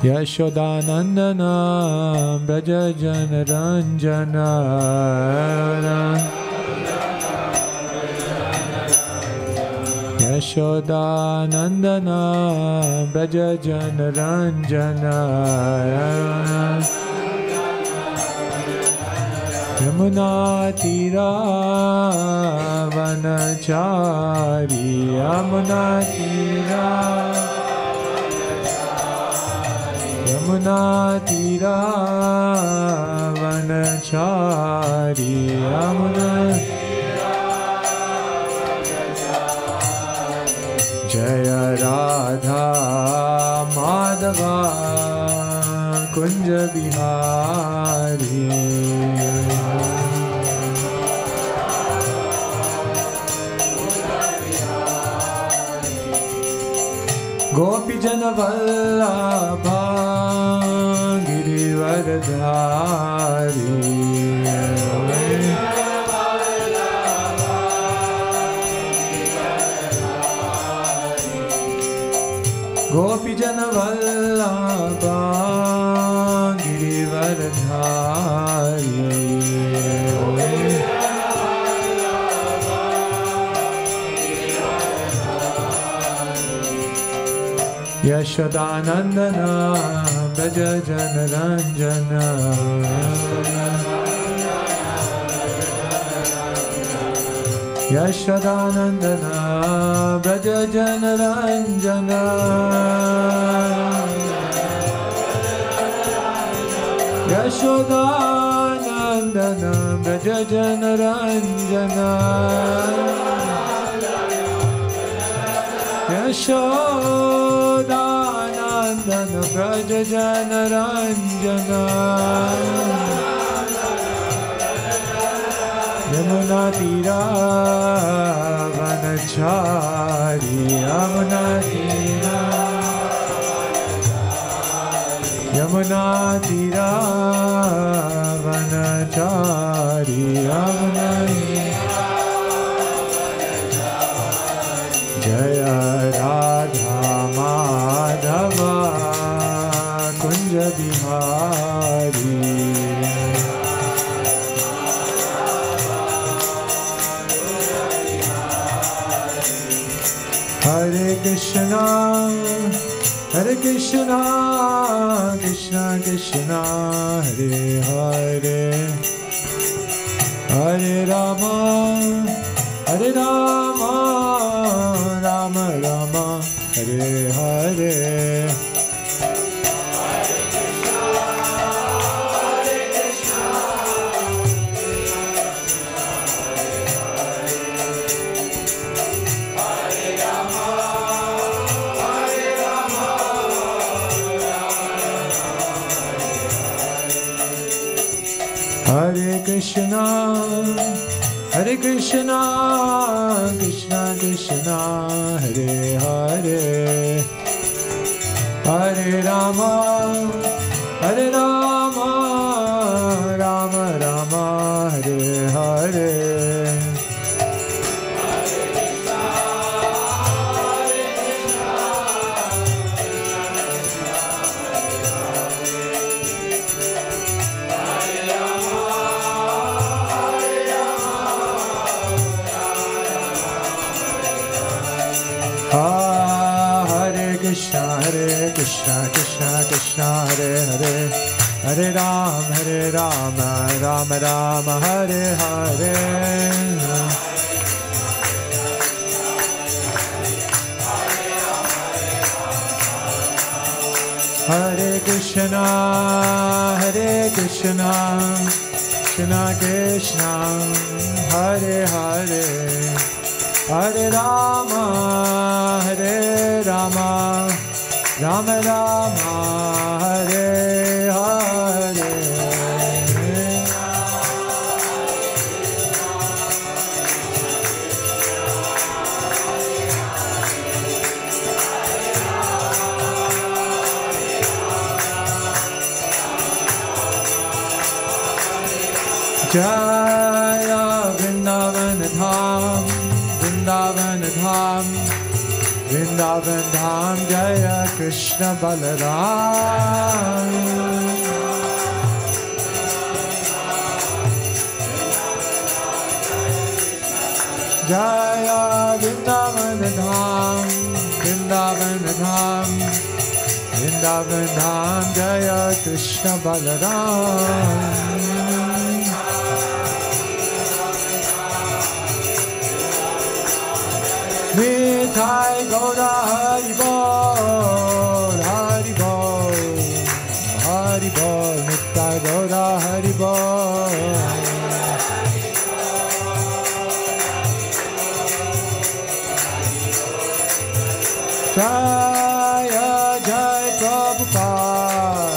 Yashodanandana Braja Jana Ranjana Yashodanandana Braja Jana Ranjana Yamuna Tira Vanachari Yamuna Tira Yamuna Tira Vanachari Yamuna Jaya Radha Madhava Kunja Bihari Gopi Jana Vallabha Girivardhari Gopi Jana Vallabha Girivardhari Yashodanandana Braja Jana Ranjana Yashodanandana Braja Jana Ranjana Yashodanandana Braja Jana Ranjana Yashodanandana Braja Jana Ranjana Yamuna Tira Vanachari Yamuna Tira Yamuna Tira Vanachari Yamuna Jaya Radha Madhava Kunja Bihari Hare Krishna Hare Krishna Krishna Krishna Hare Hare Hare Rama Hare Rama Rama Rama Hare Hare Hare Krishna Hare Krishna Krishna Krishna Hare Hare Hare Rama Hare Rama Rama Rama Hare Hare Hare Krishna Krishna Krishna Hare Hare Hare Rama Rama Rama Hare Hare Hare Krishna Krishna Krishna Hare Hare Hare Rama Rama Rama Hare Hare Jaya Vrindavan Dham, Vrindavan Dham, Vrindavan Dham, Jaya Krishna Balaram. Jaya Vrindavan Dham, Vrindavan Dham, Vrindavan Dham, Jaya Krishna Balaram. Nitai Gaura Hari Bol, Hari Bol, Hari Bol, Nitai Gaura Hari Bol. Jaya Jai Prabhupada,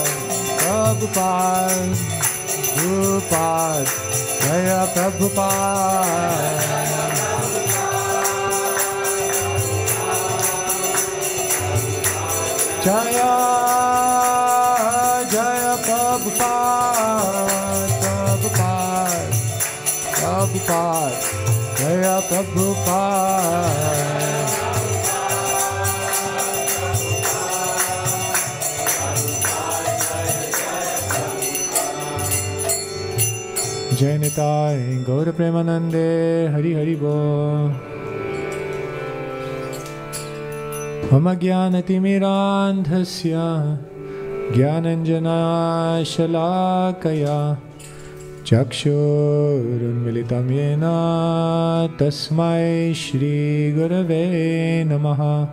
Prabhupada, Prabhupada, Jaya Prabhupada. Jaya Jaya Prabhupada, Prabhupada, Prabhupada, Jaya Prabhupada. Jai Nitai Gaura Premanande, Hari Hari Bol. Mama Jnanatimmirandhasya Jnananjana Shalakaya Chakshurunmilitam Yena Tasmai Shri Gurave Namaha.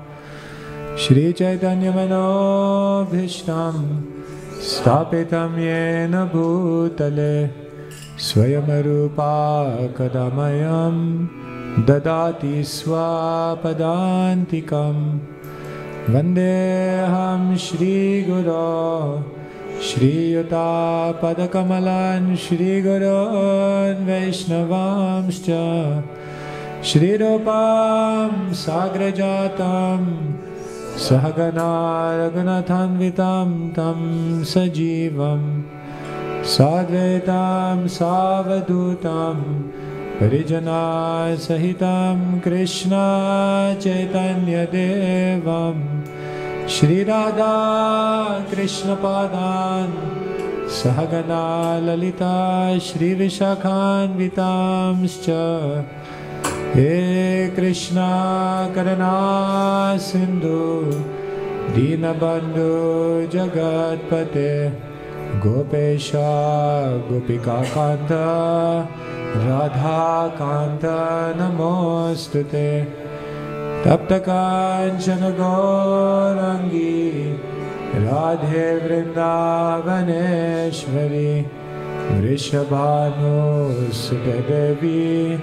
Shri Chaitanya Manobhishtam Stapitam Yena Bhutale Svayam Rupa Kadamayam Dadati Swapadantikam Vandeham Shri Guru Shri Yuta Padakamalan Shri Gurun Vaishnavamscha Shri Rupam Sagrajatam Sahagana Raghunathanvitam Tam Sajivam Sadvetam Savadutam Parijana Sahitam Krishna Chaitanya Devam Shri Radha Krishna Padan Sahagana Lalita Shri Vishakhan Vitamscha He Krishna Karana Sindhu Dinabandhu Jagatpate Gopesha Gopika Kanta Radha Kanta Namostute Tapta Kanchana Gaurangi Radhe Vrindavaneshwari Vrishabhanu Sute Devi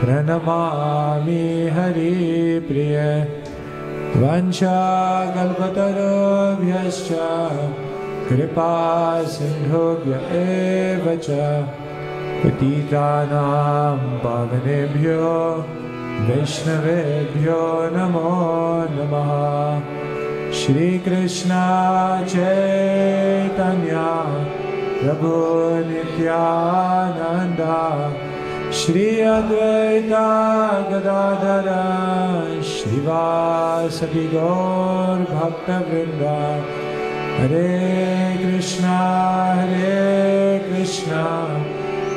Pranamami Hari Priya Vansha Kalpatarubhyascha Kripa Sindhubhya Evacha Patitanam Pavanebhyo Vaishnavebhyo Namo Namaha. Shri Krishna Chaitanya Prabhu Nityananda Shri Advaita Gadadhara Shrivasadi Gaur Bhakta Vrinda. Hare Krishna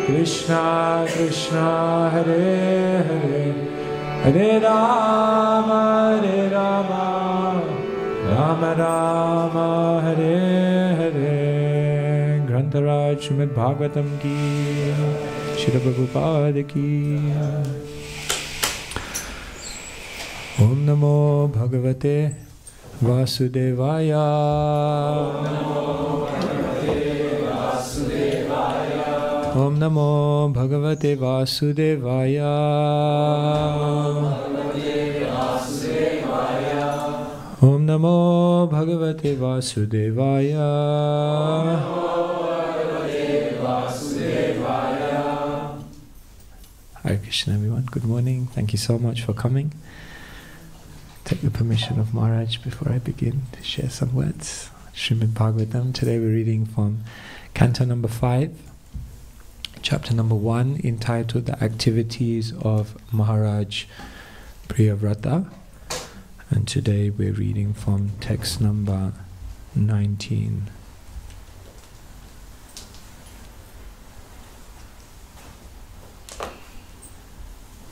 Krishna Krishna Hare Hare Hare Rama Rama Rama Hare Hare. Grantaraj Srimad Bhagavatam ki Shri Prabhupada ki. Om Namo Bhagavate Vasudevaya. Om Namo Bhagavate Vasudevaya. Om Namo Bhagavate Vasudevaya. Hare Krishna everyone, good morning. Thank you so much for coming. Take the permission of Maharaj before I begin to share some words. Srimad Bhagavatam. Today we're reading from Canto number 5, chapter number 1, entitled The Activities of Maharaj Priyavrata. And today we're reading from text number 19.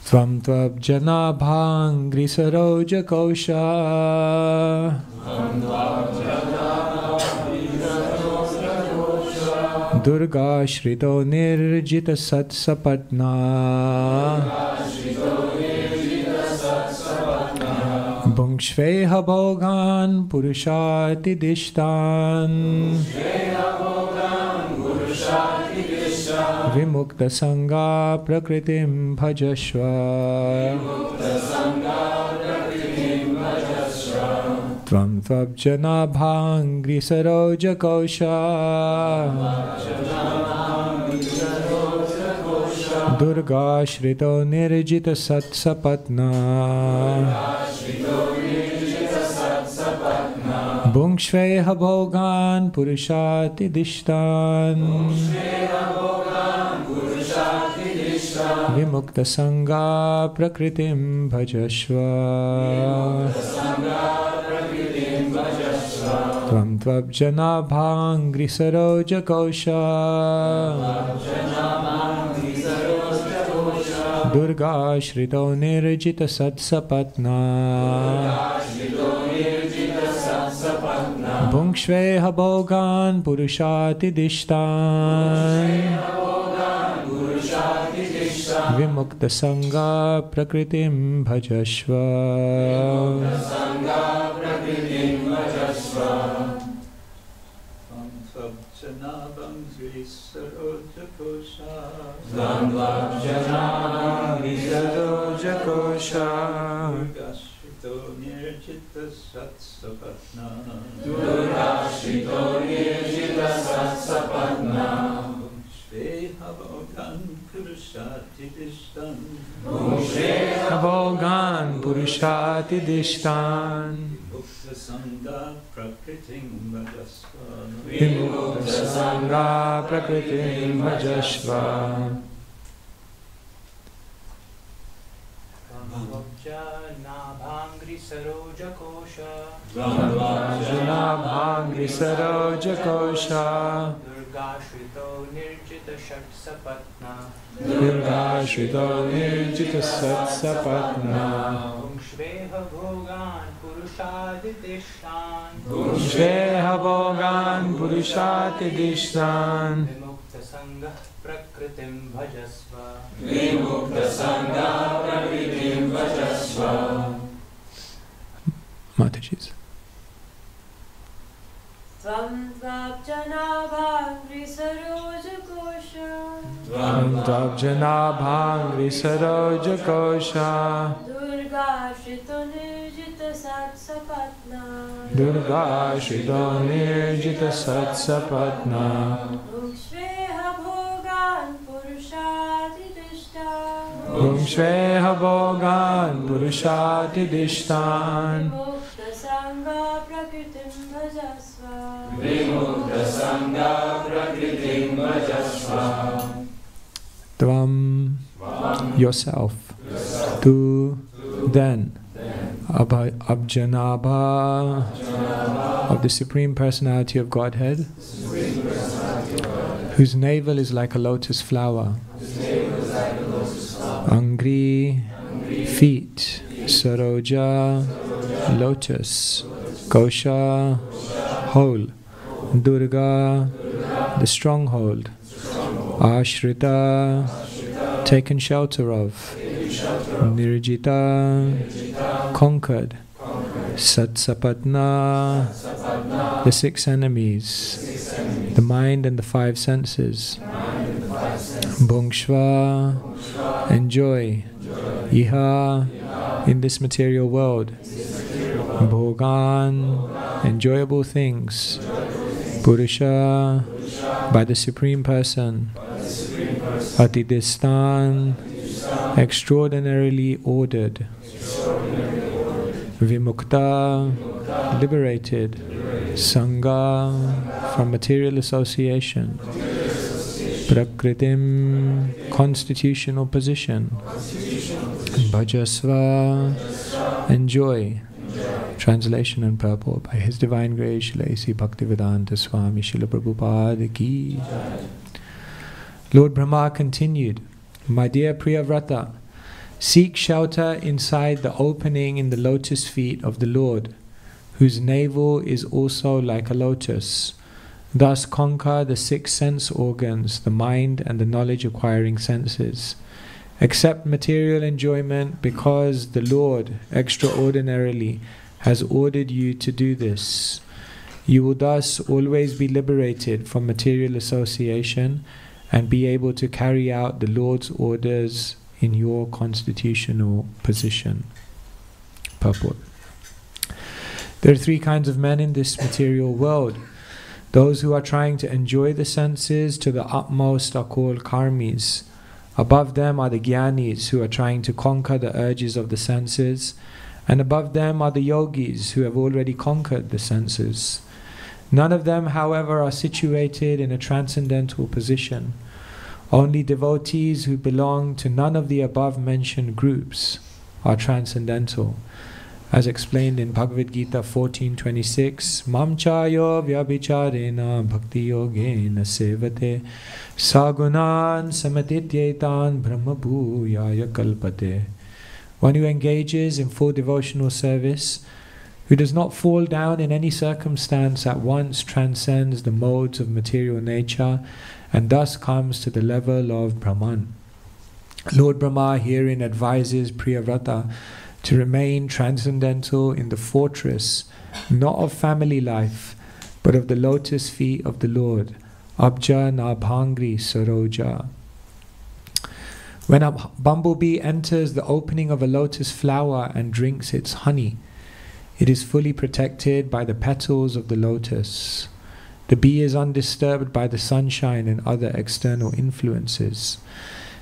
Tvam tvam janabhang grisaroja kosha Durga shrito nirjita satsapatna Bhungshveha bhogan purushati dishtan Vimukta sangha prakritim bhajashva Tvam tvabjana bhangri saroja kosha Durga shrito nirjita satsapatna Bhungshveha bhogan purushati dishtan Vimukta sangha prakritim bhajashva Tvam tvabjana bhangri saroja kosha Durga shrito nirjita satsapatna Bhungshveha bhogan purushati dishtan Vimukta sangha prakritim bhajashva Durga Shrito Nirjita Satsapatna Bhungshveha bhogan purushati dishtan Bhungshveha bhogan purushati dishtan Vimukta sangha prakritim bhajashva Vimukta sangha prakritim bhajashva Janabhangri saroja kosha Janabhangri saroja kosha Durga shrito nirjita satsapatna Durga shrito nirjita satsapatna Bhungshveha bhogan purushati dishtan Bhungshveha bhogan purushati dishtan Vimukta sangha prakritim bhajasva Vimukta sangha prakritim bhajasva Mataji's. Tvam tvabjanabhangri saroja kosha Tvam tvabjanabhangri saroja kosha Durga shrito nirjita satsapatna Durga shrito nirjita satsapatna Bhungshveha bhogan purushati dishtan Bhungshveha bhogan purushati dishtan Vimukta sangha prakritim bhajasva Vimukta sangha prakritim bhajasva Tvam yourself Tu then Abjanabha of the Supreme Personality of Godhead whose navel is like a lotus flower Angri feet Saroja lotus Kosha whole Durga the stronghold Ashrita taken shelter of Nirjita conquered Satsapatna the 6 enemies the mind and the 5 senses Bhungshva enjoy Iha in this material world Bhogan enjoyable things Purusha by the Supreme Person Atidistan extraordinarily ordered Vimukta liberated Sangha from material association prakritim, constitutional position, bhajasva, enjoy. Translation and purport by His Divine Grace Srila A.C. Bhaktivedanta Swami Srila Prabhupada ki. Lord Brahma continued, My dear Priyavrata, seek shelter inside the opening in the lotus feet of the Lord, whose navel is also like a lotus. Thus conquer the 6 sense organs, the mind and the knowledge-acquiring senses. Accept material enjoyment because the Lord extraordinarily has ordered you to do this. You will thus always be liberated from material association and be able to carry out the Lord's orders in your constitutional position. Purport. There are 3 kinds of men in this material world. Those who are trying to enjoy the senses to the utmost are called karmis. Above them are the jnanis who are trying to conquer the urges of the senses, and above them are the yogis who have already conquered the senses. None of them, however, are situated in a transcendental position. Only devotees who belong to none of the above-mentioned groups are transcendental. As explained in Bhagavad Gita 14.26, Mam chayo vyabhicharena bhakti yogena sevate sagunan samatityetan brahma bhuyaya kalpate. One who engages in full devotional service, who does not fall down in any circumstance, at once transcends the modes of material nature and thus comes to the level of Brahman. Lord Brahma herein advises Priyavrata to remain transcendental in the fortress, not of family life, but of the lotus feet of the Lord, Abja Nabhangri Saroja. When a bumblebee enters the opening of a lotus flower and drinks its honey, it is fully protected by the petals of the lotus. The bee is undisturbed by the sunshine and other external influences.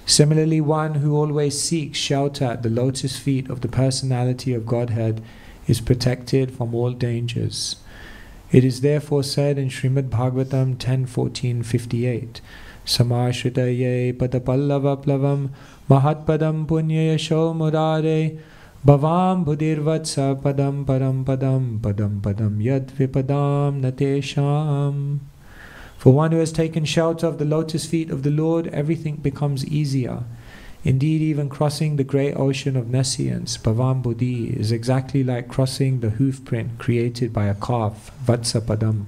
Similarly, one who always seeks shelter at the lotus feet of the personality of Godhead is protected from all dangers. It is therefore said in Srimad Bhagavatam 10.14.58, Samashritaye padapallava plavam mahatpadam punyayasho murare bhavam buddhirvatsa padam param padam padam padam yad vipadam natesham. For one who has taken shelter of the lotus feet of the Lord, everything becomes easier. Indeed, even crossing the great ocean of nescience, Bhavam Buddhi, is exactly like crossing the hoof print created by a calf, Vatsapadam.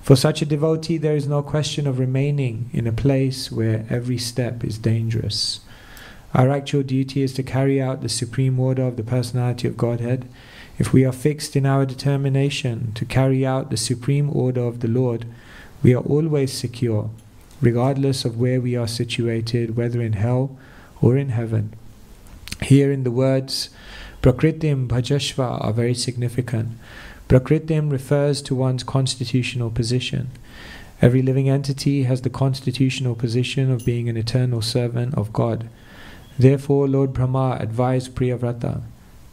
For such a devotee, there is no question of remaining in a place where every step is dangerous. Our actual duty is to carry out the supreme order of the personality of Godhead. If we are fixed in our determination to carry out the supreme order of the Lord, we are always secure, regardless of where we are situated, whether in hell or in heaven. Here in the words Prakritim Bhajashva are very significant. Prakritim refers to one's constitutional position. Every living entity has the constitutional position of being an eternal servant of God. Therefore, Lord Brahma advised Priyavrata,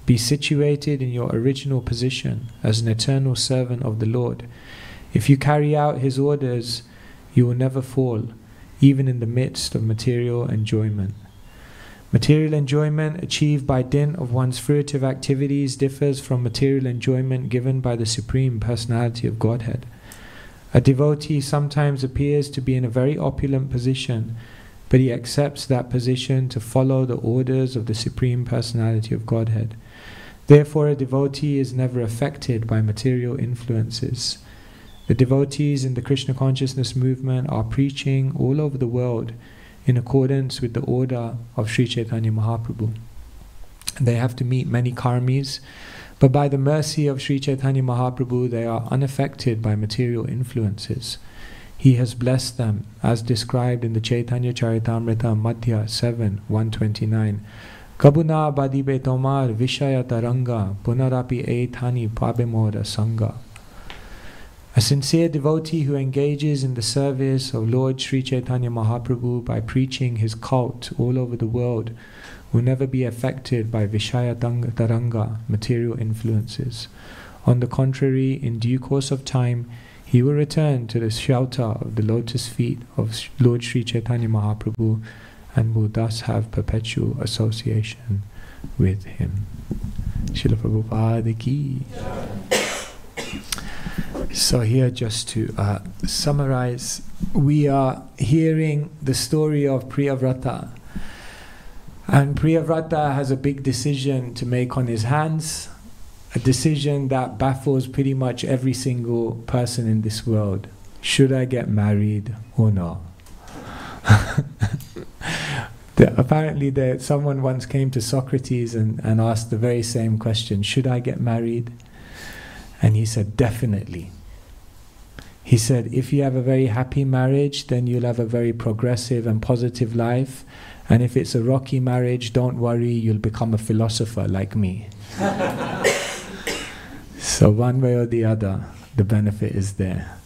be situated in your original position as an eternal servant of the Lord. If you carry out His orders, you will never fall, even in the midst of material enjoyment. Material enjoyment achieved by dint of one's fruitive activities differs from material enjoyment given by the Supreme Personality of Godhead. A devotee sometimes appears to be in a very opulent position, but he accepts that position to follow the orders of the Supreme Personality of Godhead. Therefore, a devotee is never affected by material influences. The devotees in the Krishna consciousness movement are preaching all over the world in accordance with the order of Sri Chaitanya Mahaprabhu. They have to meet many karmis, but by the mercy of Sri Chaitanya Mahaprabhu they are unaffected by material influences. He has blessed them, as described in the Chaitanya Charitamrita Madhya 7.129. Kabuna badibe tomar vishaya taranga punarapi eitani pabemora sangha. A sincere devotee who engages in the service of Lord Sri Chaitanya Mahaprabhu by preaching his cult all over the world will never be affected by Vishaya Taranga, material influences. On the contrary, in due course of time, he he will return to the shelter of the lotus feet of Lord Sri Chaitanya Mahaprabhu and will thus have perpetual association with him. Srila Prabhupada ki. So here, just to summarize, we are hearing the story of Priyavrata. And Priyavrata has a big decision to make on his hands, a decision that baffles pretty much every single person in this world. Should I get married or not? Apparently someone once came to Socrates and asked the very same question, should I get married? And he said, definitely. He said, if you have a very happy marriage, then you'll have a very progressive and positive life. And if it's a rocky marriage, don't worry, you'll become a philosopher like me. So one way or the other, the benefit is there.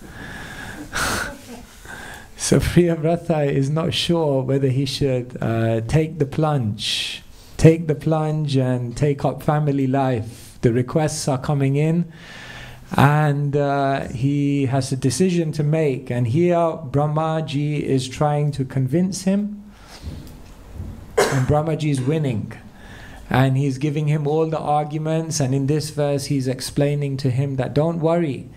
So Priyavrata is not sure whether he should take the plunge and take up family life. The requests are coming in, and he has a decision to make. And here Brahmaji is trying to convince him, and Brahmaji is winning. And he's giving him all the arguments, and in this verse he's explaining to him that don't worry,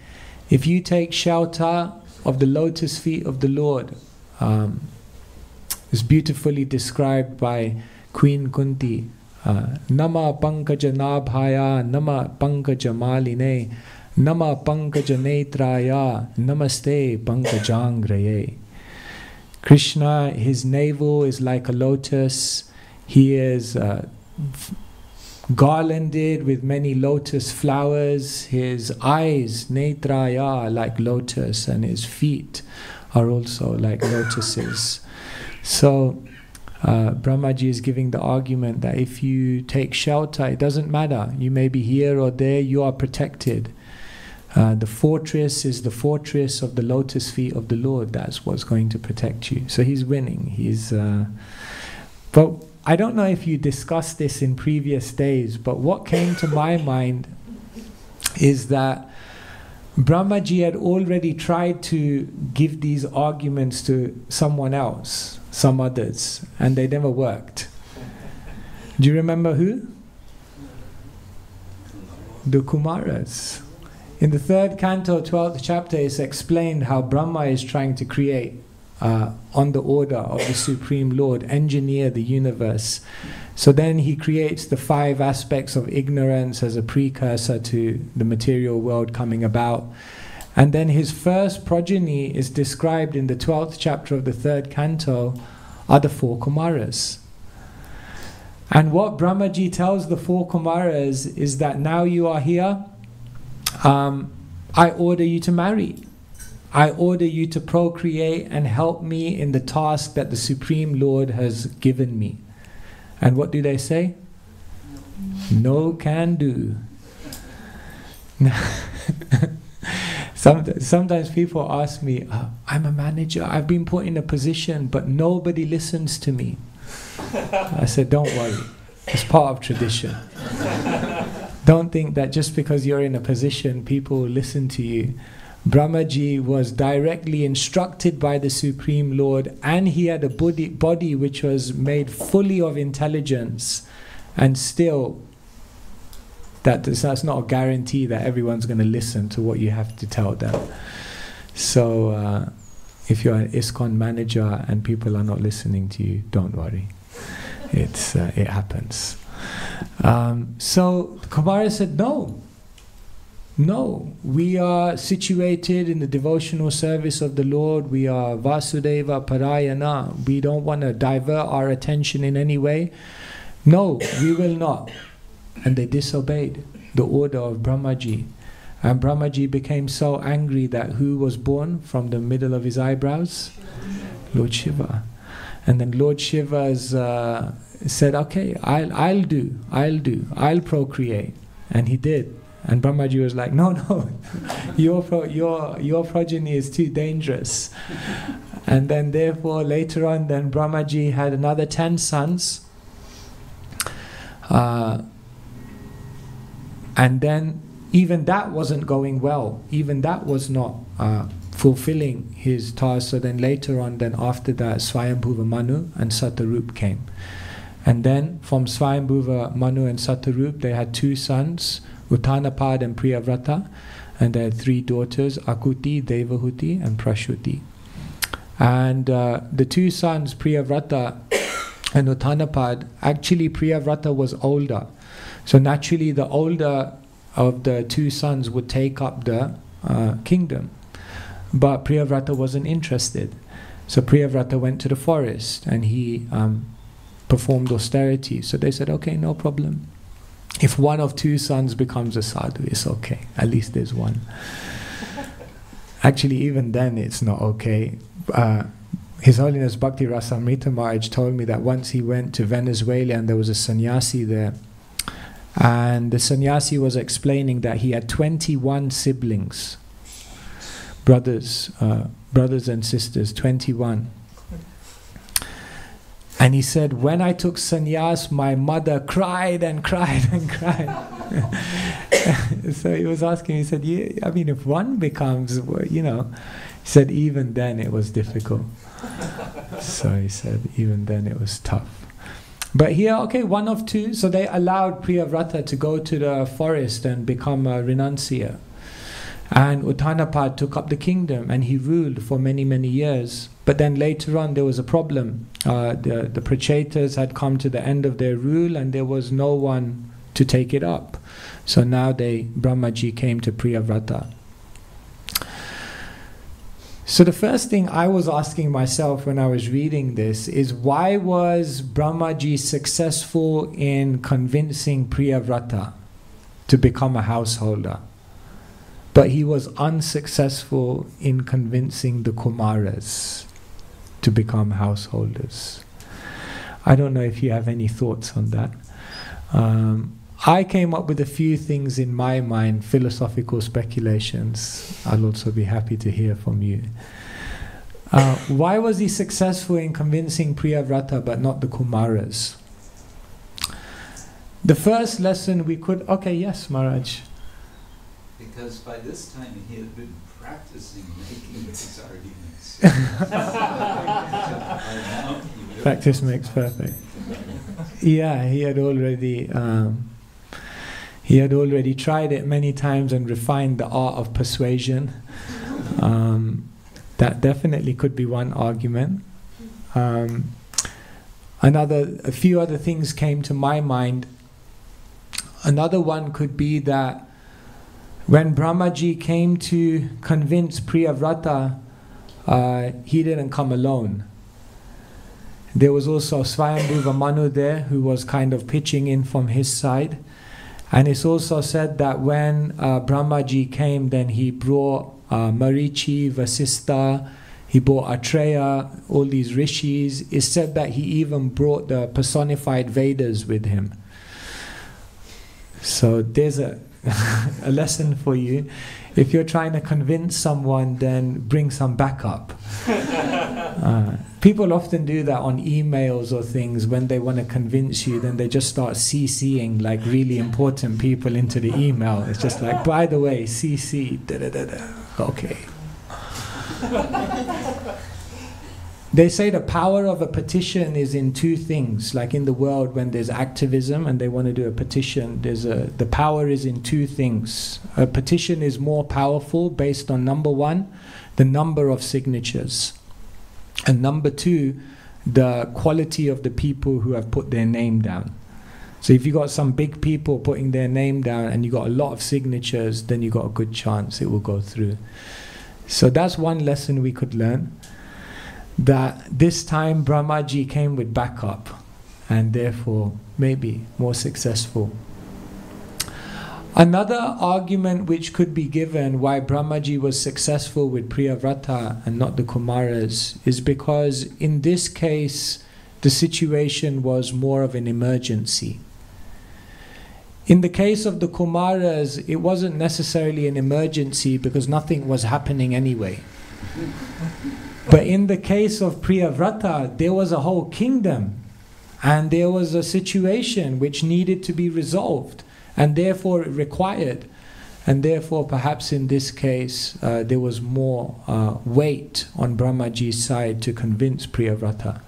if you take shelter of the lotus feet of the Lord, is beautifully described by Queen Kunti. Nama pankaja nabhaya, nama pankaja maline, nama pankaja netraya, namaste pankajangraye. Krishna, his navel is like a lotus. He is garlanded with many lotus flowers. His eyes, netraya, like lotus, and his feet are also like lotuses. So Brahmaji is giving the argument that if you take shelter, it doesn't matter. You may be here or there, you are protected. The fortress is the fortress of the lotus feet of the Lord. That's what's going to protect you. So he's winning. But I don't know if you discussed this in previous days, but what came to my mind is that Brahmaji had already tried to give these arguments to someone else, some others, and they never worked. Do you remember who? The Kumaras. In the 3rd canto, 12th chapter, it's explained how Brahma is trying to create, on the order of the Supreme Lord, engineer the universe. So then he creates the 5 aspects of ignorance as a precursor to the material world coming about. And then his first progeny is described in the 12th chapter of the 3rd canto, are the 4 Kumaras. And what Brahmaji tells the 4 Kumaras is that now you are here, I order you to marry. I order you to procreate and help me in the task that the Supreme Lord has given me. And what do they say? No can do. Sometimes people ask me, I'm a manager, I've been put in a position, but nobody listens to me. I said, don't worry, it's part of tradition. Don't think that just because you're in a position, people will listen to you. Brahmaji was directly instructed by the Supreme Lord, and he had a body which was made fully of intelligence, and still that's not a guarantee that everyone's going to listen to what you have to tell them. So if you're an ISKCON manager and people are not listening to you, don't worry. It happens. So Kumara said, no, we are situated in the devotional service of the Lord. We are Vasudeva Parayana. We don't want to divert our attention in any way. No, we will not. And they disobeyed the order of Brahmaji. And Brahmaji became so angry that who was born from the middle of his eyebrows? Lord Shiva. And then Lord Shiva said, okay, I'll procreate. And he did. And Brahmaji was like, no, your progeny is too dangerous. And then therefore later on, then Brahmaji had another 10 sons. And then even that wasn't going well. Even that was not fulfilling his task. So then later on, then after that, Swayambhuva Manu and Satarup came. And then from Swayambhuva Manu and Satarup, they had 2 sons, Uttanapad and Priyavrata, and they had 3 daughters, Akuti, Devahuti and Prashuti. And the 2 sons, Priyavrata and Uttanapad, actually Priyavrata was older. So naturally the older of the 2 sons would take up the kingdom. But Priyavrata wasn't interested. So Priyavrata went to the forest and he performed austerity. So they said, okay, no problem. If one of 2 sons becomes a sadhu, it's okay. At least there's one. Actually, even then it's not okay. His Holiness Bhakti Rasamrita Maharaj told me that once he went to Venezuela and there was a sannyasi there, and the sannyasi was explaining that he had 21 siblings, brothers and sisters, 21. And he said, when I took sannyas, my mother cried and cried and cried. So he was asking, he said, yeah, I mean, if one becomes, you know, he said, even then it was difficult. So he said, even then it was tough. But here, okay, 1 of 2, so they allowed Priyavrata to go to the forest and become a renunciate. And Uttanapad took up the kingdom and he ruled for many, many years. But then later on there was a problem. The Prachetas had come to the end of their rule and there was no one to take it up. So now Brahmaji came to Priyavrata. So the first thing I was asking myself when I was reading this is, why was Brahmaji successful in convincing Priyavrata to become a householder, but he was unsuccessful in convincing the Kumaras to become householders? I don't know if you have any thoughts on that. I came up with a few things in my mind, philosophical speculations. I'll also be happy to hear from you. Why was he successful in convincing Priyavrata but not the Kumaras? The first lesson we could... Okay, yes, Maharaj. Because by this time he had been practicing making these arguments. Practice makes perfect. Yeah, he had already tried it many times and refined the art of persuasion. That definitely could be one argument. A few other things came to my mind. Another one could be that when Brahmaji came to convince Priyavrata, he didn't come alone. There was also Swayambhuva Manu there who was kind of pitching in from his side. And it's also said that when Brahmaji came, then he brought Marichi, Vasistha, he brought Atreya, all these rishis. It's said that he even brought the personified Vedas with him. So there's a lesson for you. If you're trying to convince someone, then bring some backup. People often do that on emails or things. When they want to convince you, then they just start CCing like really important people into the email. It's just like, by the way, CC, okay. They say the power of a petition is in 2 things. Like in the world, when there's activism and they want to do a petition, the power is in 2 things. A petition is more powerful based on, number 1, the number of signatures, and number 2, the quality of the people who have put their name down. So if you got some big people putting their name down and you got a lot of signatures, then you got a good chance it will go through. So that's one lesson we could learn. That this time Brahmaji came with backup and therefore maybe more successful. Another argument which could be given why Brahmaji was successful with Priyavrata and not the Kumaras is because in this case the situation was more of an emergency. In the case of the Kumaras, it wasn't necessarily an emergency because nothing was happening anyway. But in the case of Priyavrata, there was a whole kingdom and there was a situation which needed to be resolved, and therefore it required and therefore perhaps in this case there was more weight on Brahmaji's side to convince Priyavrata.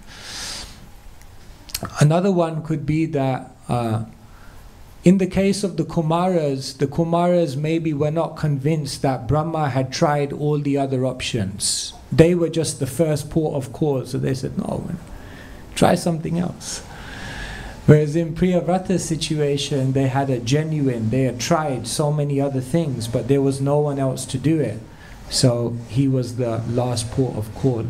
Another one could be that in the case of the Kumaras maybe were not convinced that Brahma had tried all the other options. They were just the first port of call, so they said, no, try something else. Whereas in Priyavrata's situation, they had tried so many other things, but there was no one else to do it. So he was the last port of call.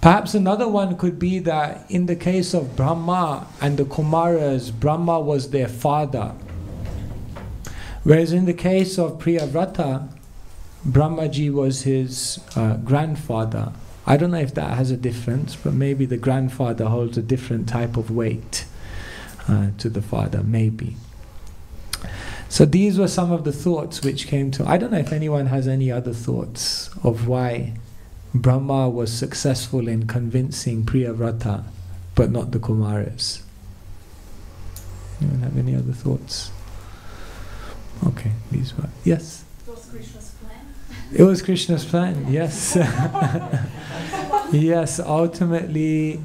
Perhaps another one could be that in the case of Brahma and the Kumaras, Brahma was their father. Whereas in the case of Priyavrata, Brahmaji was his grandfather. I don't know if that has a difference, but maybe the grandfather holds a different type of weight to the father, maybe. So these were some of the thoughts which came to... I don't know if anyone has any other thoughts of why Brahma was successful in convincing Priyavrata, but not the Kumaras. Anyone have any other thoughts? Okay, these were... Yes? It was Krishna's plan. It was Krishna's plan, yes. Yes, ultimately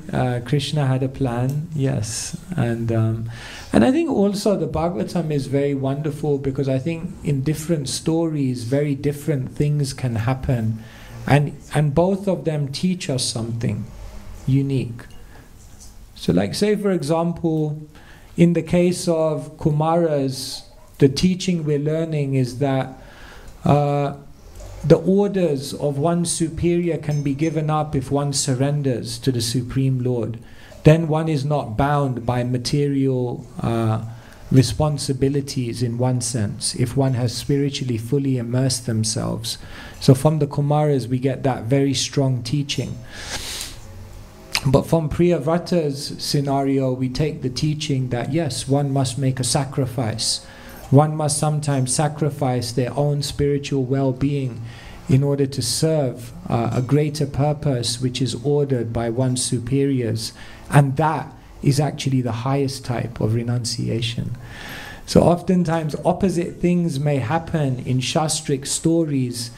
Krishna had a plan, yes. And I think also the Bhagavatam is very wonderful because I think in different stories, very different things can happen. And both of them teach us something unique. So like say for example, in the case of Kumaras, the teaching we're learning is that the orders of one superior can be given up if one surrenders to the Supreme Lord. Then one is not bound by material responsibilities in one sense, if one has spiritually fully immersed themselves. So from the Kumaras we get that very strong teaching. But from Priyavrata's scenario we take the teaching that yes, one must make a sacrifice. One must sometimes sacrifice their own spiritual well-being in order to serve a greater purpose which is ordered by one's superiors. And that is actually the highest type of renunciation. So oftentimes opposite things may happen in Shastric stories,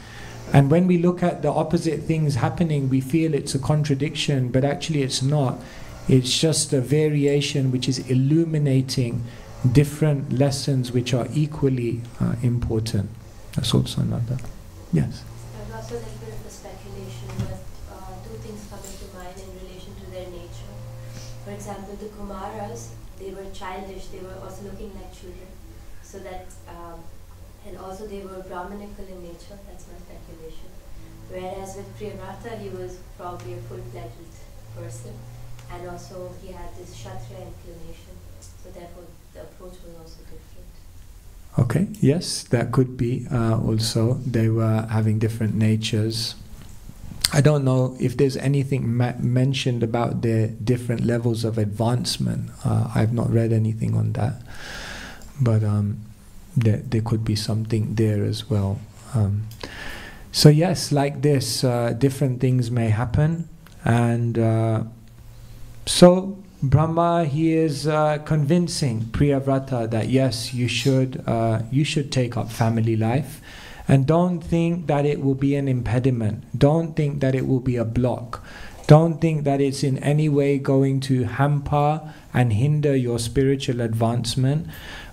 and when we look at the opposite things happening we feel it's a contradiction, but actually it's not. It's just a variation which is illuminating different lessons which are equally important. That's also another. Yes? There's also a little bit of a speculation, but two things come into mind in relation to their nature. For example, the Kumaras, they were childish, they were also looking like children. So that, and also they were Brahmanical in nature, that's my speculation. Whereas with Priyavrata, he was probably a full-fledged person, and also he had this Kshatriya inclination. So therefore the approach was also different. Okay, yes, that could be also. They were having different natures. I don't know if there's anything mentioned about their different levels of advancement. I've not read anything on that. But there could be something there as well. So yes, like this, different things may happen. And so Brahma, he is convincing Priyavrata that yes, you should take up family life, and don't think that it will be an impediment. Don't think that it will be a block. Don't think that it's in any way going to hamper and hinder your spiritual advancement.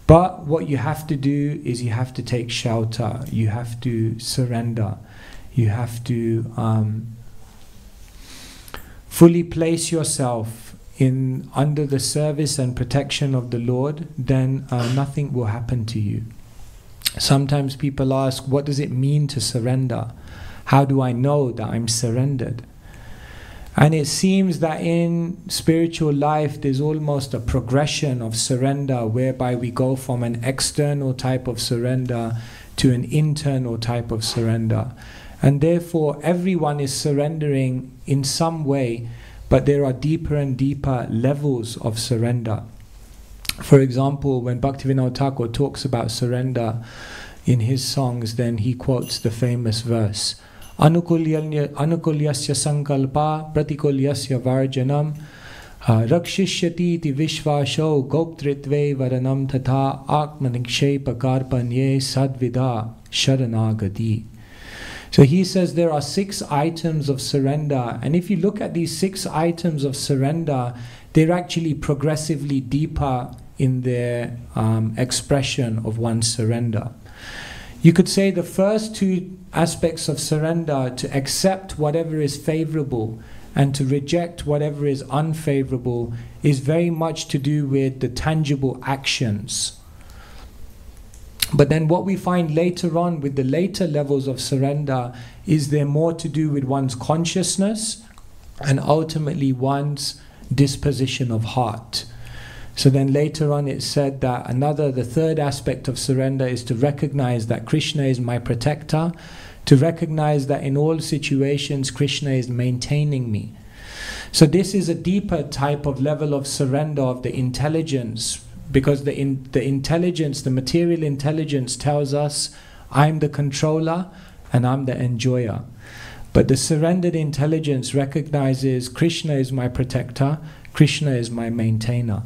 But what you have to do is you have to take shelter. You have to surrender. You have to fully place yourself under the service and protection of the Lord. Then nothing will happen to you. Sometimes people ask, what does it mean to surrender? How do I know that I'm surrendered? And it seems that in spiritual life there's almost a progression of surrender, whereby we go from an external type of surrender to an internal type of surrender. And therefore everyone is surrendering in some way, but there are deeper and deeper levels of surrender. For example, when Bhaktivinoda Thakur talks about surrender in his songs, then he quotes the famous verse, Anukulyasya sankalpa pratikulyasya varjanam Rakshishyati ti vishvasho goptritve varanam tatha akmanikshepa karpanye sadvida sharanagati. So he says there are 6 items of surrender, and if you look at these 6 items of surrender, they're actually progressively deeper in their expression of one's surrender. You could say the first 2 aspects of surrender, to accept whatever is favorable and to reject whatever is unfavorable, is very much to do with the tangible actions. But then what we find later on with the later levels of surrender is they're more to do with one's consciousness and ultimately one's disposition of heart. So then later on it said that the third aspect of surrender is to recognize that Krishna is my protector, to recognize that in all situations Krishna is maintaining me. So this is a deeper type of level of surrender of the intelligence, because the intelligence, the material intelligence tells us I'm the controller and I'm the enjoyer. But the surrendered intelligence recognizes Krishna is my protector, Krishna is my maintainer.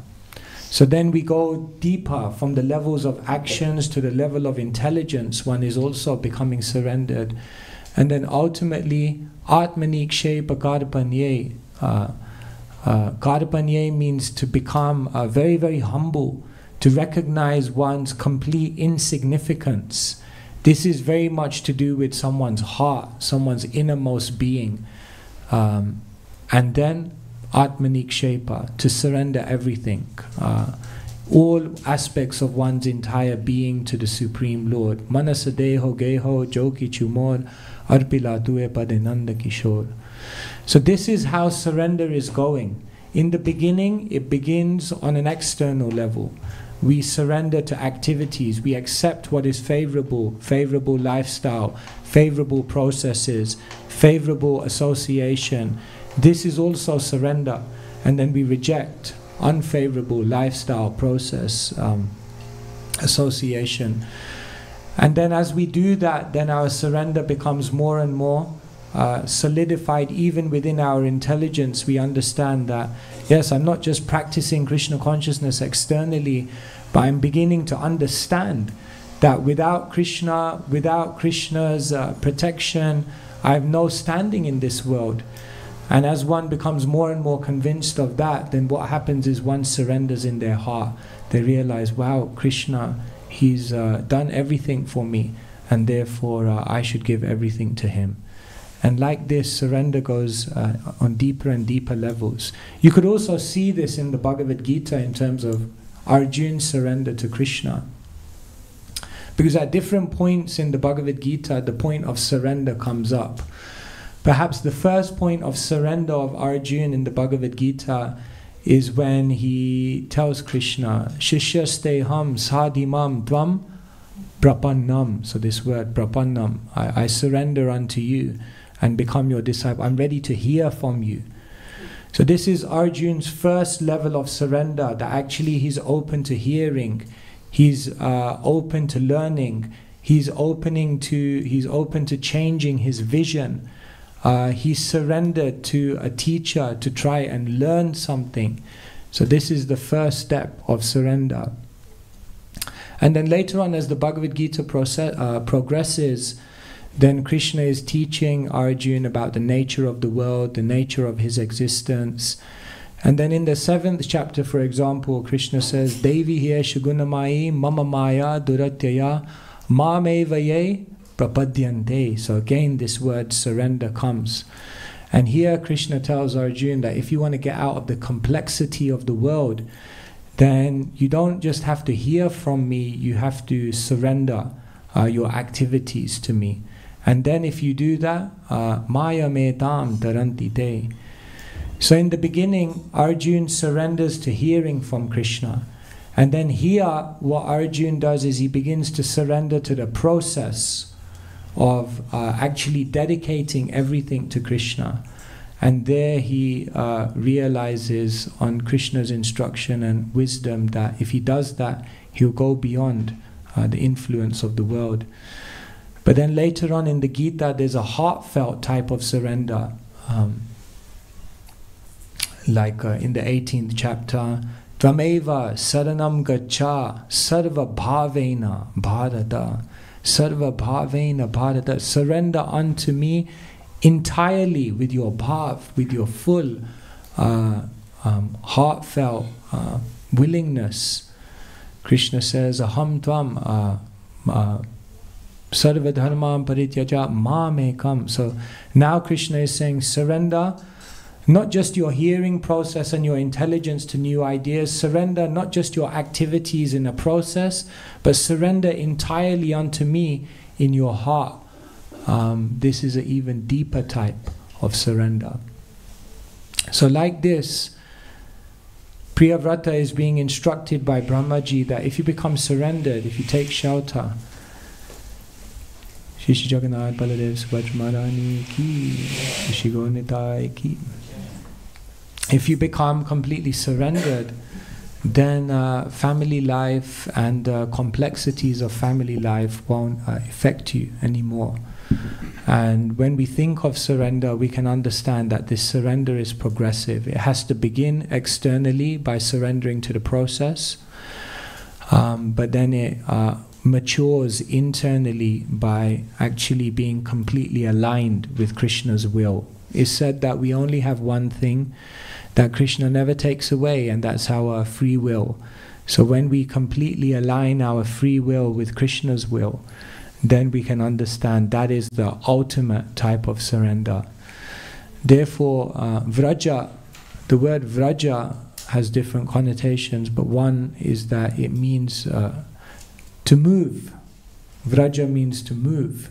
So then we go deeper from the levels of actions to the level of intelligence. One is also becoming surrendered. And then ultimately, Atmanikshepa Karpanye. Karpanye means to become very, very humble, to recognize one's complete insignificance. This is very much to do with someone's heart, someone's innermost being. And then Atmanikshepa, to surrender everything, all aspects of one's entire being to the Supreme Lord. Manasadeho geho joki chumor arpila tue padenanda kishor. So this is how surrender is going. In the beginning, it begins on an external level. We surrender to activities. We accept what is favorable lifestyle, favorable processes, favorable association. This is also surrender. And then we reject unfavorable lifestyle, process, association. And then as we do that, then our surrender becomes more and more solidified. Even within our intelligence, we understand that, yes, I'm not just practicing Krishna consciousness externally, but I'm beginning to understand that without Krishna, without Krishna's protection, I have no standing in this world. And as one becomes more and more convinced of that, then what happens is one surrenders in their heart. They realize, wow, Krishna, He's done everything for me, and therefore I should give everything to Him. And like this, surrender goes on deeper and deeper levels. You could also see this in the Bhagavad Gita in terms of Arjuna's surrender to Krishna. Because at different points in the Bhagavad Gita, the point of surrender comes up. Perhaps the first point of surrender of Arjuna in the Bhagavad Gita is when he tells Krishna, Shishyasteham sadhimam tvam prapannam. So this word, prapannam, I surrender unto you and become your disciple. I'm ready to hear from you. So this is Arjuna's first level of surrender, that actually he's open to hearing, he's open to learning, he's open to changing his vision. He surrendered to a teacher to try and learn something. So this is the first step of surrender. And then later on, as the Bhagavad Gita progresses, then Krishna is teaching Arjuna about the nature of the world, the nature of his existence. And then in the 7th chapter, for example, Krishna says, Devi hiya shagunamai mama maya duratyaya mamevaye prapadyante. So again, this word surrender comes. And here Krishna tells Arjuna that if you want to get out of the complexity of the world, then you don't just have to hear from me, you have to surrender your activities to me. And then if you do that, maya metam taranti te. So in the beginning, Arjuna surrenders to hearing from Krishna. And then here, what Arjuna does is he begins to surrender to the process of actually dedicating everything to Krishna. And there he realizes on Krishna's instruction and wisdom that if he does that, he'll go beyond the influence of the world. But then later on in the Gita, there's a heartfelt type of surrender. like in the 18th chapter, Tvameva saranam gacha sarva bhavena bharata. Sarva bhavena bharata. Surrender unto me entirely with your bhav, with your full heartfelt willingness. Krishna says, Aham tvam sarva dharmam parityaja mamekam. So now Krishna is saying, surrender not just your hearing process and your intelligence to new ideas, surrender not just your activities in a process, but surrender entirely unto me in your heart. This is an even deeper type of surrender. So like this, Priyavrata is being instructed by Brahmaji that if you become surrendered, if you take shelter, Shishi Jagannath Baladev Subhadra Maharani ki, Shishi Gaur Nitai ki. If you become completely surrendered, then family life and complexities of family life won't affect you anymore. And when we think of surrender, we can understand that this surrender is progressive. It has to begin externally by surrendering to the process, but then it matures internally by actually being completely aligned with Krishna's will. It's said that we only have one thing that Krishna never takes away, and that's our free will. So when we completely align our free will with Krishna's will, then we can understand that is the ultimate type of surrender. Therefore, vraja, the word vraja has different connotations, but one is that it means to move. Vraja means to move.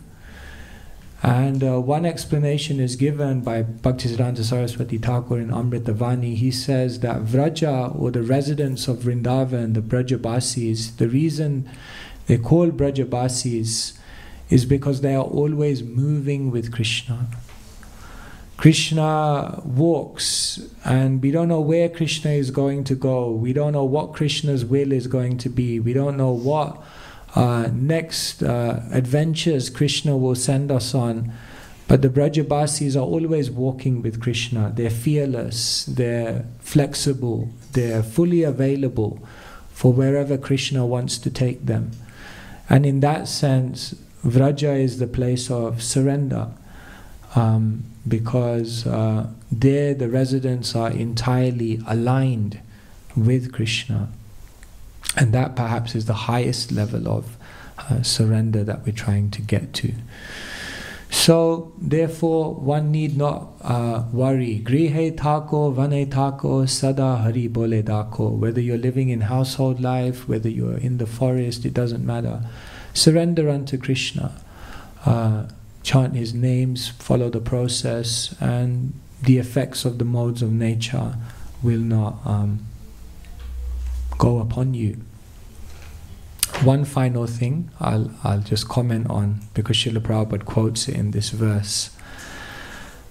And one explanation is given by Bhaktisiddhanta Saraswati Thakur in Amritavani. He says that Vraja, or the residents of Vrindavan, the Brajabasis, the reason they call Brajabasis is because they are always moving with Krishna. Krishna walks, and we don't know where Krishna is going to go. We don't know what Krishna's will is going to be. We don't know what next adventures Krishna will send us on. But the Brajabasis are always walking with Krishna. They're fearless, they're flexible, they're fully available for wherever Krishna wants to take them. And in that sense, Vraja is the place of surrender, because there the residents are entirely aligned with Krishna. And that perhaps is the highest level of surrender that we're trying to get to. So, therefore, one need not worry. Grihe thako, vane thako, sada hari bole dako. Whether you're living in household life, whether you're in the forest, it doesn't matter. Surrender unto Krishna. Chant His names, follow the process, and the effects of the modes of nature will not go upon you. One final thing I'll just comment on, because Srila Prabhupada quotes it in this verse,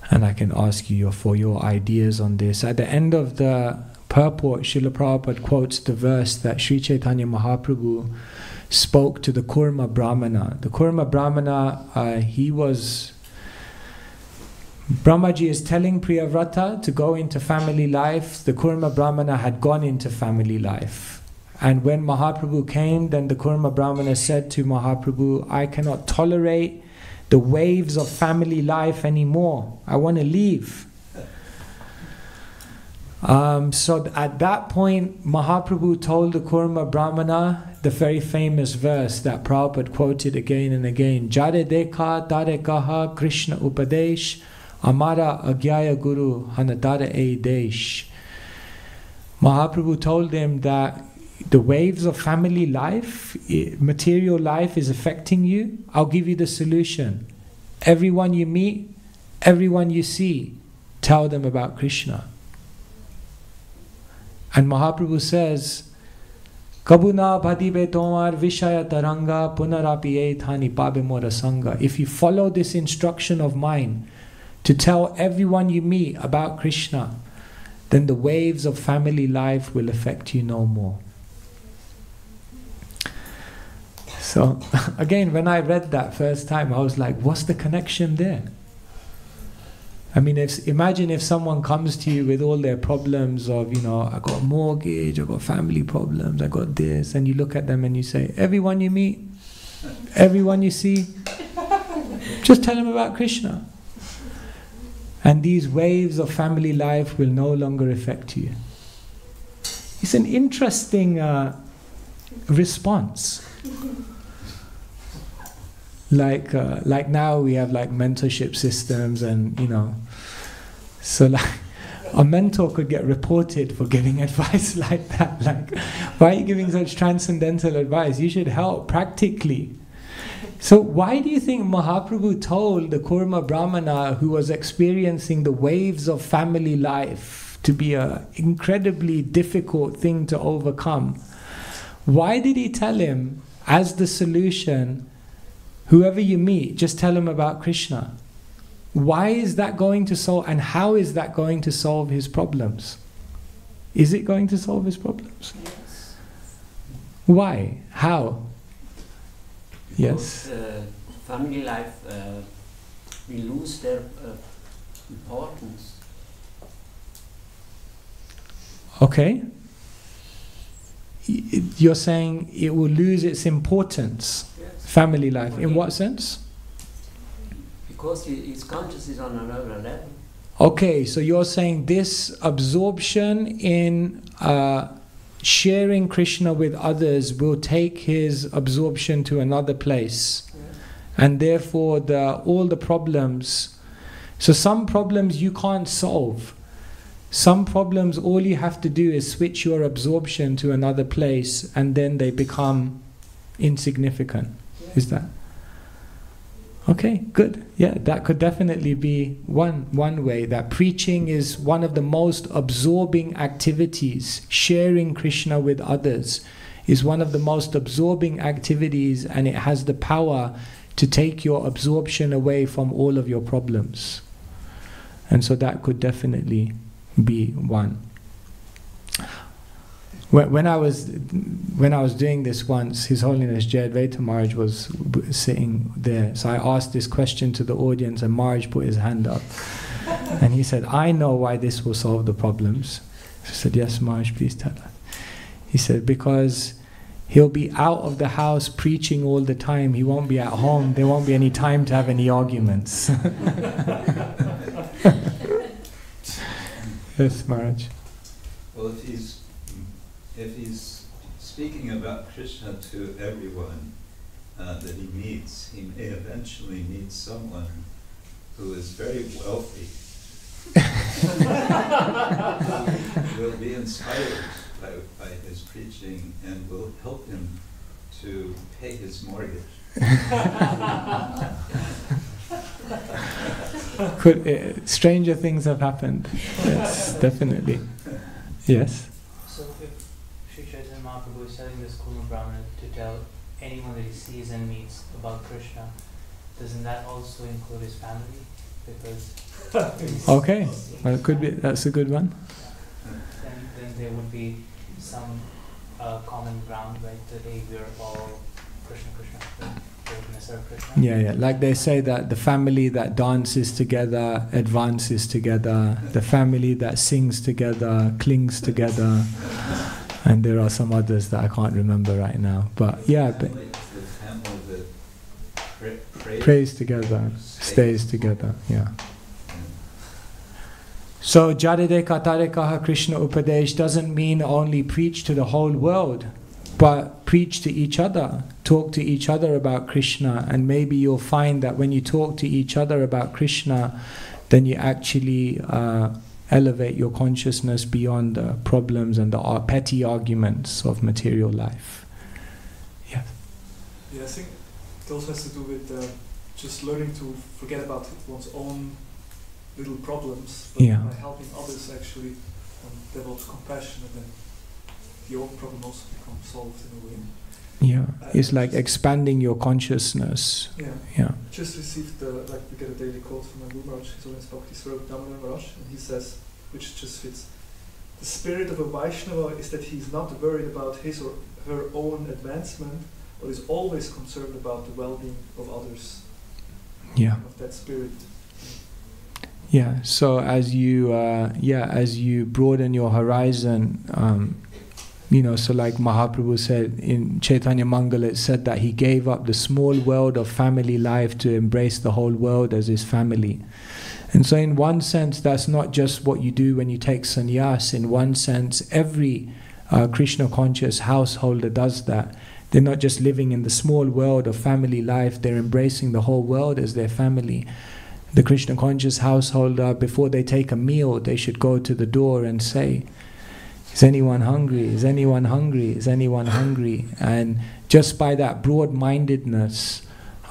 and I can ask you for your ideas on this. At the end of the purport, Srila Prabhupada quotes the verse that Sri Chaitanya Mahaprabhu spoke to the Kurma Brahmana. The Kurma Brahmana, Brahmaji is telling Priyavrata to go into family life. The Kurma Brahmana had gone into family life. And when Mahaprabhu came, then the Kurma Brahmana said to Mahaprabhu, I cannot tolerate the waves of family life anymore. I want to leave. So at that point, Mahaprabhu told the Kurma Brahmana the very famous verse that Prabhupada quoted again and again. Jare dekha tare kaha Krishna upadesh amara agyaya guru hanadara e desh. Mahaprabhu told them that the waves of family life, material life is affecting you. I'll give you the solution. Everyone you meet, everyone you see, tell them about Krishna. And Mahaprabhu says, Kabuna bhadibe tomar vishaya taranga punarapi thani pabe mora sangha. If you follow this instruction of mine to tell everyone you meet about Krishna, then the waves of family life will affect you no more. So, again, when I read that first time, I was like, what's the connection there? I mean, imagine if someone comes to you with all their problems of, you know, I got a mortgage, I got family problems, I got this, and you look at them and you say, everyone you meet, everyone you see, just tell them about Krishna. And these waves of family life will no longer affect you. It's an interesting response. Like now we have like mentorship systems, and you know, so like a mentor could get reported for giving advice like that. Like, why are you giving such transcendental advice? You should help practically. So why do you think Mahaprabhu told the Kurma Brahmana who was experiencing the waves of family life to be an incredibly difficult thing to overcome? Why did he tell him, as the solution, whoever you meet, just tell him about Krishna? Why is that going to solve, and how is that going to solve his problems? Is it going to solve his problems? Yes. Why? How? Because, Yes. family life will lose their importance. Okay. You're saying it will lose its importance, Yes. family life. In what sense? Because his consciousness is on another level. Okay, so you're saying this absorption in sharing Krishna with others will take his absorption to another place. Yes. And therefore all the problems, so some problems you can't solve. Some problems, all you have to do is switch your absorption to another place, and then they become insignificant. Yes. Is that? Okay, good. Yeah, that could definitely be one way, that preaching is one of the most absorbing activities. Sharing Krishna with others is one of the most absorbing activities, and it has the power to take your absorption away from all of your problems. And so that could definitely be one. When I was doing this once, His Holiness Jai Advaita Maharaj was sitting there. So I asked this question to the audience, and Maharaj put his hand up. And he said, I know why this will solve the problems. I said, yes, Maharaj, please tell us. He said, because he'll be out of the house preaching all the time. He won't be at home. There won't be any time to have any arguments. Yes, Maharaj. Well, if he's speaking about Krishna to everyone that he meets, he may eventually meet someone who is very wealthy. Will be inspired by his preaching and will help him to pay his mortgage. Stranger things have happened. Yes, definitely. Yes. So if Sri Chaitanya Mahaprabhu is telling this Kurma Brahmana to tell anyone that he sees and meets about Krishna, doesn't that also include his family? Because Okay, well, it could be. That's a good one. then there would be some common ground, right? That hey, we are all Krishna, Krishna. We're going to serve Krishna. Yeah. Like they say that the family that dances together advances together. The family that sings together clings together. And there are some others that I can't remember right now. But yeah, The family that prays together, stays together. Yeah. So Jadade Katare Kaha Krishna Upadesh doesn't mean only preach to the whole world, but preach to each other, talk to each other about Krishna, and maybe you'll find that when you talk to each other about Krishna, then you actually elevate your consciousness beyond the problems and the petty arguments of material life. Yes. Yeah, I think it also has to do with just learning to forget about one's own little problems, but Yeah. by helping others actually develops compassion, and then your own problem also becomes solved in a way. Yeah, it's like expanding your consciousness. Yeah. Yeah. Just received like we get a daily quote from my Guru Maharaj, His Holiness Bhakti Swarup Damodar Maharaj, and he says, which just fits: the spirit of a Vaishnava is that he is not worried about his or her own advancement, but is always concerned about the well-being of others. Yeah. Of that spirit. Yeah, so as you broaden your horizon, so like Mahaprabhu said in Chaitanya Mangala, it said that he gave up the small world of family life to embrace the whole world as his family. And so in one sense, that's not just what you do when you take sannyas. In one sense, every Krishna conscious householder does that. They're not just living in the small world of family life, they're embracing the whole world as their family. The Krishna conscious householder, before they take a meal, they should go to the door and say, "Is anyone hungry? Is anyone hungry? Is anyone hungry?" And just by that broad-mindedness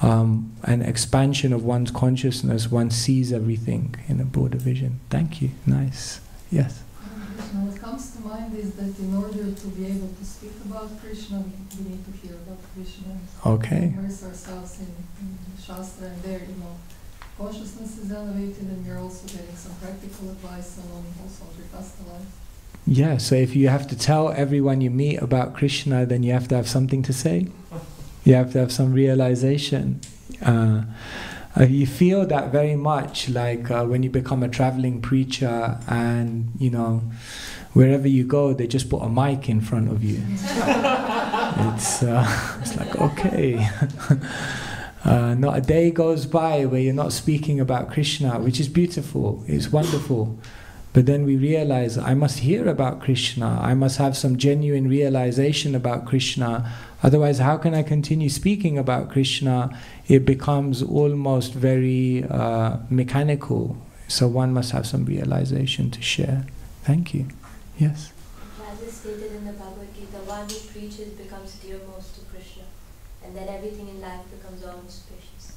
and expansion of one's consciousness, one sees everything in a broader vision. Thank you. Nice. Yes? What comes to mind is that in order to be able to speak about Krishna, we need to hear about Krishna. Okay. Immerse ourselves in the Shastra, and there, consciousness is elevated, and you're also getting some practical advice on also Grihastha life. Yeah, so if you have to tell everyone you meet about Krishna, then you have to have something to say. You have to have some realization. You feel that very much, like when you become a traveling preacher and, wherever you go, they just put a mic in front of you. It's like, okay. Not a day goes by where you're not speaking about Krishna, which is beautiful, it's wonderful. But then we realize, I must hear about Krishna, I must have some genuine realization about Krishna, otherwise how can I continue speaking about Krishna? It becomes almost very mechanical, so one must have some realization to share. Thank you. Yes? As is stated in the Bhagavad Gita, one who preaches becomes dearmost to Krishna, and then everything in life becomes auspicious.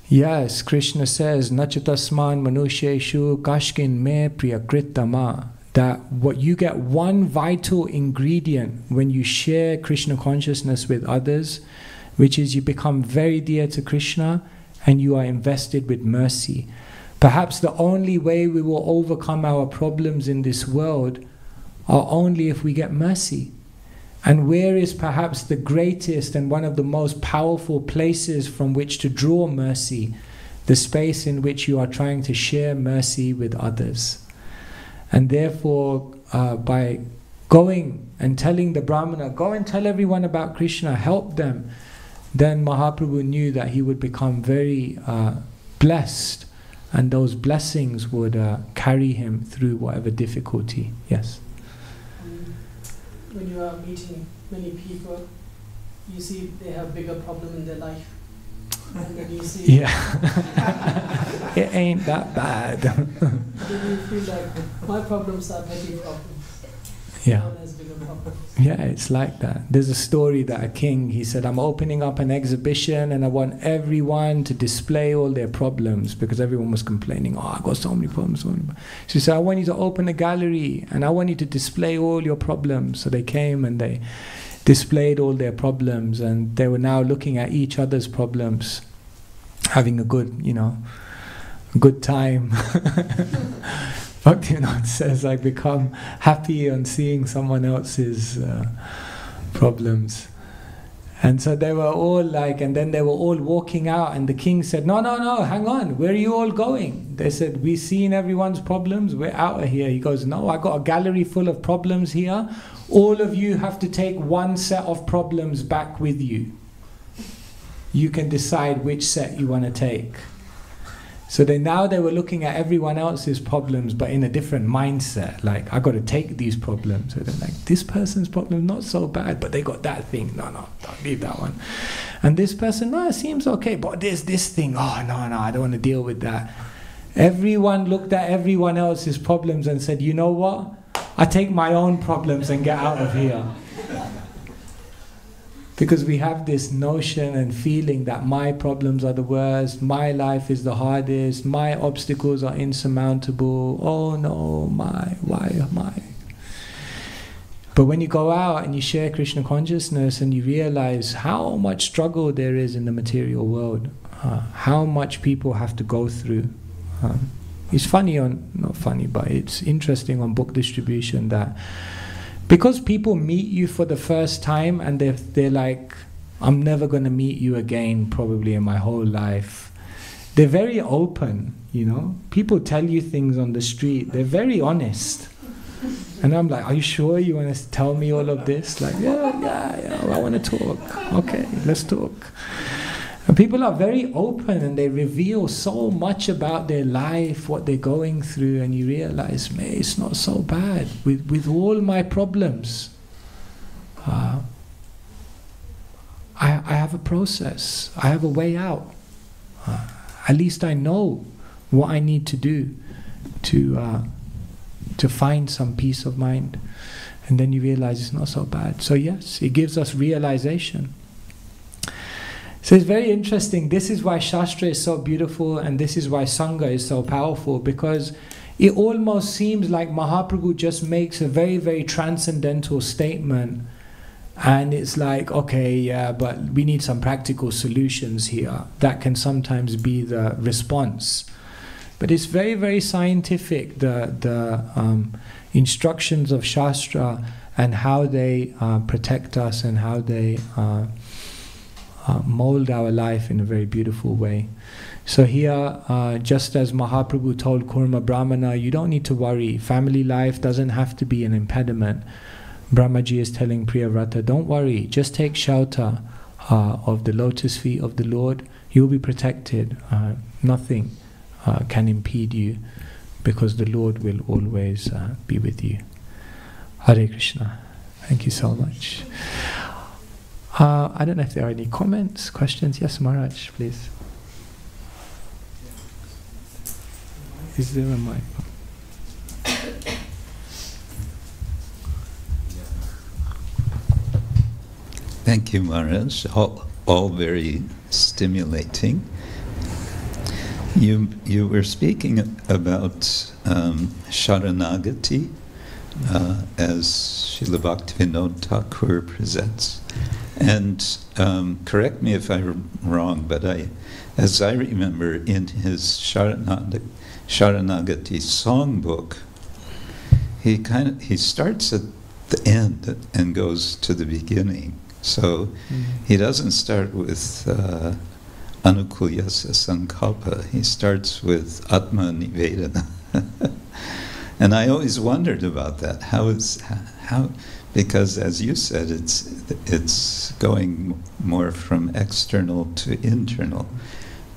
Yes, Krishna says, Nachatasman manusheshu kashkin me priyakritama, that what you get one vital ingredient when you share Krishna consciousness with others, which is you become very dear to Krishna and you are invested with mercy. Perhaps the only way we will overcome our problems in this world are only if we get mercy. And where is perhaps the greatest and one of the most powerful places from which to draw mercy? The space in which you are trying to share mercy with others. And therefore, by going and telling the Brahmana, go and tell everyone about Krishna, help them, then Mahaprabhu knew that he would become very blessed, and those blessings would carry him through whatever difficulty. Yes? When you are meeting many people, you see they have bigger problem in their life. And then you see... Yeah. It ain't that bad. Then you feel like, my problems are petty problems. Yeah. No one has bigger problems. Yeah, it's like that. There's a story that a king, he said, I'm opening up an exhibition and I want everyone to display all their problems, because everyone was complaining, oh, I've got so many problems. So he said, I want you to open a gallery and I want you to display all your problems. So they came and they displayed all their problems, and they were now looking at each other's problems, having a good, good time. Bhaktivinoda says, I become happy on seeing someone else's problems. And so they were all like, and then they were all walking out, and the king said, no, hang on, where are you all going? They said, we've seen everyone's problems, we're out of here. He goes, no, I got a gallery full of problems here. All of you have to take one set of problems back with you. You can decide which set you want to take. So they were looking at everyone else's problems, but in a different mindset. Like, I got to take these problems. So they're like, this person's problem not so bad, but they got that thing. No, don't leave that one. And this person, no, it seems okay, but there's this thing. Oh, no, I don't want to deal with that. Everyone looked at everyone else's problems and said, you know what? I take my own problems and get out of here. Because we have this notion and feeling that my problems are the worst, my life is the hardest, my obstacles are insurmountable, oh no, why am I? But when you go out and you share Krishna consciousness and you realize how much struggle there is in the material world, how much people have to go through. It's not funny, but it's interesting on book distribution that because people meet you for the first time and they're like, I'm never going to meet you again probably in my whole life. they're very open, you know. People tell you things on the street, they're very honest. And I'm like, are you sure you want to tell me all of this? Like, yeah, I want to talk. Okay, let's talk. And people are very open and they reveal so much about their life, what they're going through, and you realize, man, it's not so bad. With all my problems, I have a process. I have a way out. At least I know what I need to do to find some peace of mind. And then you realize it's not so bad. So yes, it gives us realization. So it's very interesting. This is why Shastra is so beautiful, and this is why Sangha is so powerful, because it almost seems like Mahaprabhu just makes a very, very transcendental statement, and it's like, okay, yeah, but we need some practical solutions here. That can sometimes be the response. But it's very, very scientific, the instructions of Shastra and how they protect us and how they mold our life in a very beautiful way. So here, just as Mahaprabhu told Kurma Brahmana, you don't need to worry. Family life doesn't have to be an impediment. Brahmaji is telling Priyavrata, don't worry, just take shelter of the lotus feet of the Lord. You'll be protected. Nothing can impede you, because the Lord will always be with you. Hare Krishna. Thank you so much. I don't know if there are any comments, questions. Yes, Maharaj, please. Is there a mic? Thank you, Maharaj. All very stimulating. You were speaking about Sharanagati, as Srila Bhaktivinoda Thakur presents. And correct me if I'm wrong, but as I remember, in his Sharanagati songbook, he starts at the end and goes to the beginning. So he doesn't start with Anukulyasa Sankalpa. He starts with Atma Nivedana. And I always wondered about that. How? Because as you said, it's going more from external to internal.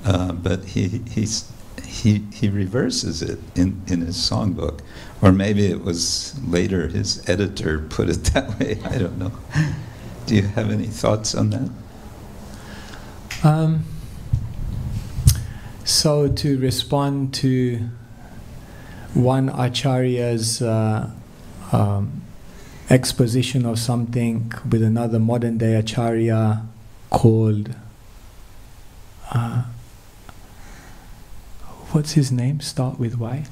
But he reverses it in his songbook, or maybe it was later his editor put it that way. I don't know. Do you have any thoughts on that? So to respond to one Acharya's exposition of something with another modern day Acharya called what's his name? Start with Y?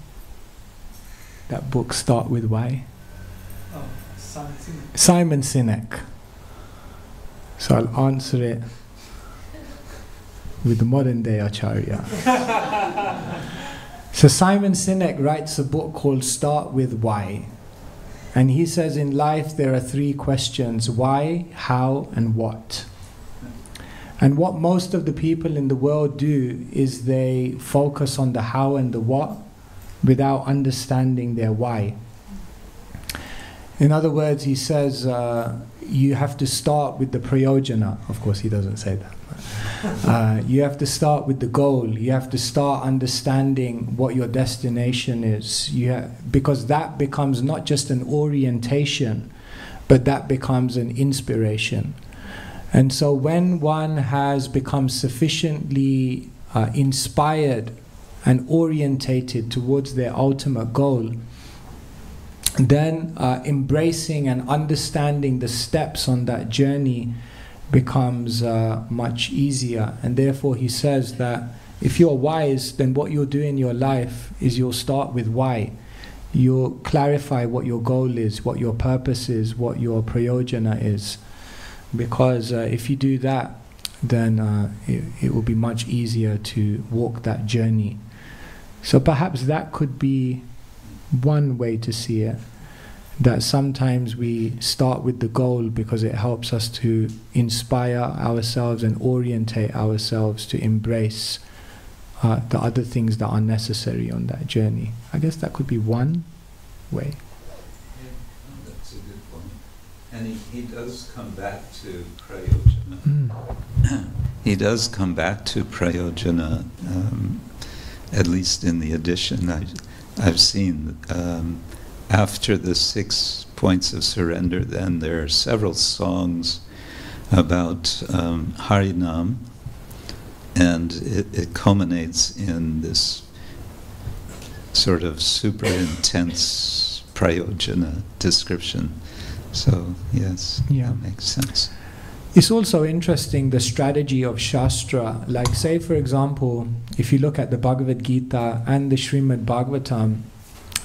That book, Start with Y? Oh, Simon Sinek. Simon Sinek. So I'll answer it with the modern day Acharya. So Simon Sinek writes a book called Start with Why. And he says in life there are three questions: why, how, and what. And what most of the people in the world do is they focus on the how and the what without understanding their why. In other words, he says you have to start with the prayojana. Of course, he doesn't say that. You have to start with the goal. You have to start understanding what your destination is. Because that becomes not just an orientation, but that becomes an inspiration. And so when one has become sufficiently inspired and orientated towards their ultimate goal, then embracing and understanding the steps on that journey becomes much easier. And therefore he says that if you're wise, then what you'll do in your life is you'll start with why. You'll clarify what your goal is, what your purpose is, what your prayojana is. Because if you do that, then it will be much easier to walk that journey. So perhaps that could be one way to see it, that sometimes we start with the goal because it helps us to inspire ourselves and orientate ourselves to embrace the other things that are necessary on that journey. I guess that could be one way. Yeah, that's a good point. And he does come back to prayojana. He does come back to prayojana, at least in the edition I've seen. After the 6 points of surrender, then there are several songs about Harinam, and it culminates in this sort of super intense prayojana description. So, yes, that makes sense. It's also interesting, the strategy of Shastra. Like, say, for example, if you look at the Bhagavad Gita and the Srimad Bhagavatam,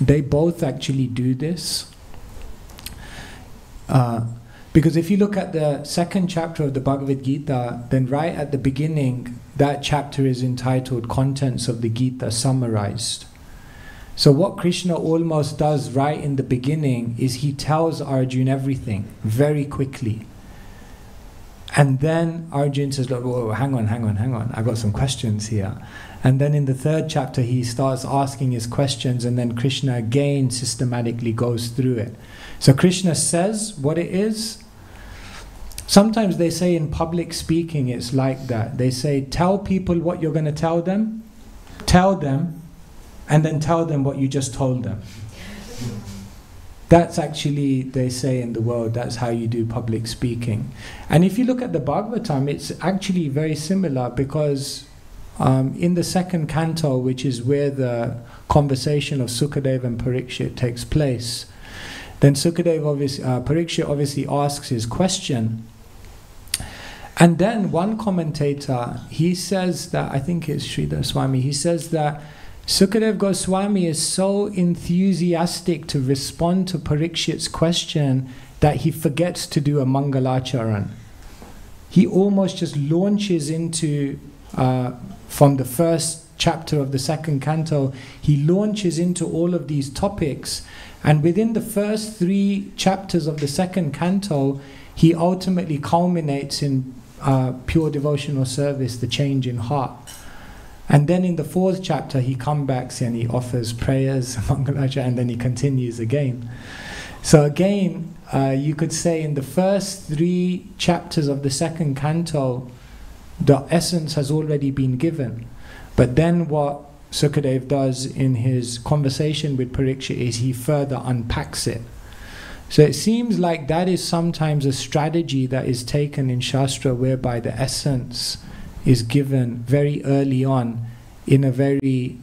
they both actually do this. Because if you look at the second chapter of the Bhagavad Gita, then right at the beginning, that chapter is entitled Contents of the Gita Summarized. So what Krishna almost does right in the beginning is he tells Arjuna everything very quickly. And then Arjuna says, look, whoa, hang on, I got some questions here. And then in the third chapter he starts asking his questions, and then Krishna again systematically goes through it. So Krishna says what it is. Sometimes they say in public speaking it's like that. They say, tell people what you're going to tell them, and then tell them what you just told them. That's actually, they say in the world, that's how you do public speaking. And if you look at the Bhagavatam, it's actually very similar, because in the second canto, which is where the conversation of Sukadeva and Parikshit takes place, then Parikshit obviously asks his question. And then one commentator, he says that, I think it's Sridhar Swami, he says that Sukadeva Goswami is so enthusiastic to respond to Parikshit's question that he forgets to do a Mangalacharan. He almost just launches into, from the first chapter of the second canto, he launches into all of these topics, and within the first 3 chapters of the second canto, he ultimately culminates in pure devotional service, the change in heart. And then in the 4th chapter, he comes back and he offers prayers, Mangalacha, and then he continues again. So again, you could say in the first 3 chapters of the second canto, the essence has already been given. But then what Sukadeva does in his conversation with Parikshit is he further unpacks it. So it seems like that is sometimes a strategy that is taken in Shastra, whereby the essence is given very early on in a very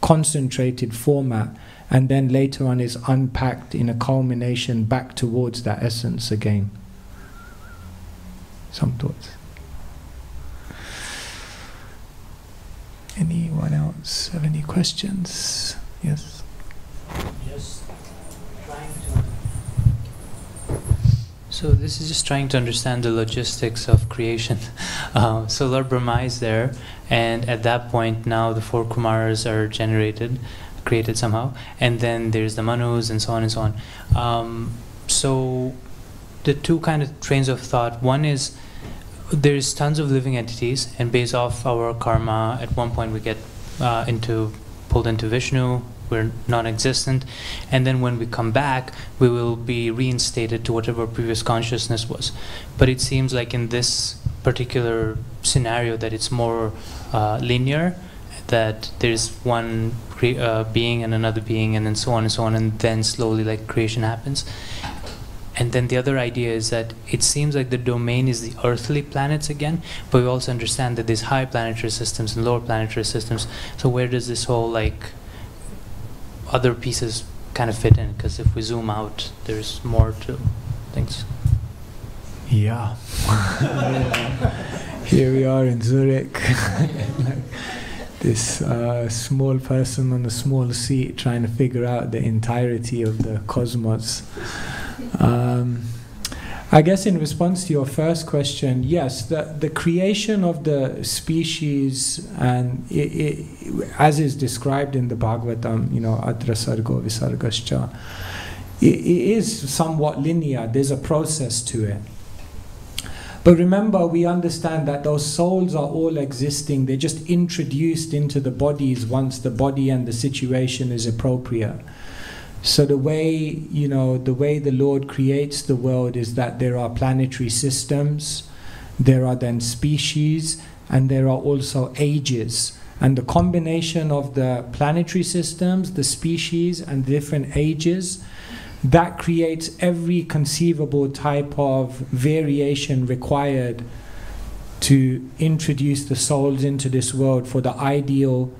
concentrated format, and then later on is unpacked in a culmination back towards that essence again. Some thoughts? Anyone else have any questions? Yes? Just trying to... So this is just trying to understand the logistics of creation. So Lord Brahma is there, and at that point now the 4 Kumaras are created somehow, and then there's the Manus and so on and so on. So the 2 kind of trains of thought, one is there's tons of living entities, and based off our karma, at one point we get pulled into Vishnu, we're non-existent, and then when we come back we will be reinstated to whatever previous consciousness was. But it seems like in this particular scenario that it's more linear, that there's one being and another being, and then so on, and then slowly like creation happens. And then the other idea is that it seems like the domain is the earthly planets again, but we also understand that there's high planetary systems and lower planetary systems. So where does this whole like other pieces kind of fit in? Because if we zoom out, there's more to things. Yeah. Here we are in Zurich. This small person on a small seat trying to figure out the entirety of the cosmos. I guess in response to your first question, yes, the creation of the species, and as is described in the Bhagavatam, Atra Sargo Visargascha, it is somewhat linear. There's a process to it. But remember, we understand that those souls are all existing. They're just introduced into the bodies once the body and the situation is appropriate. So the way the Lord creates the world is that there are planetary systems, there are then species, and there are also ages. And the combination of the planetary systems, the species, and different ages, that creates every conceivable type of variation required to introduce the souls into this world for the ideal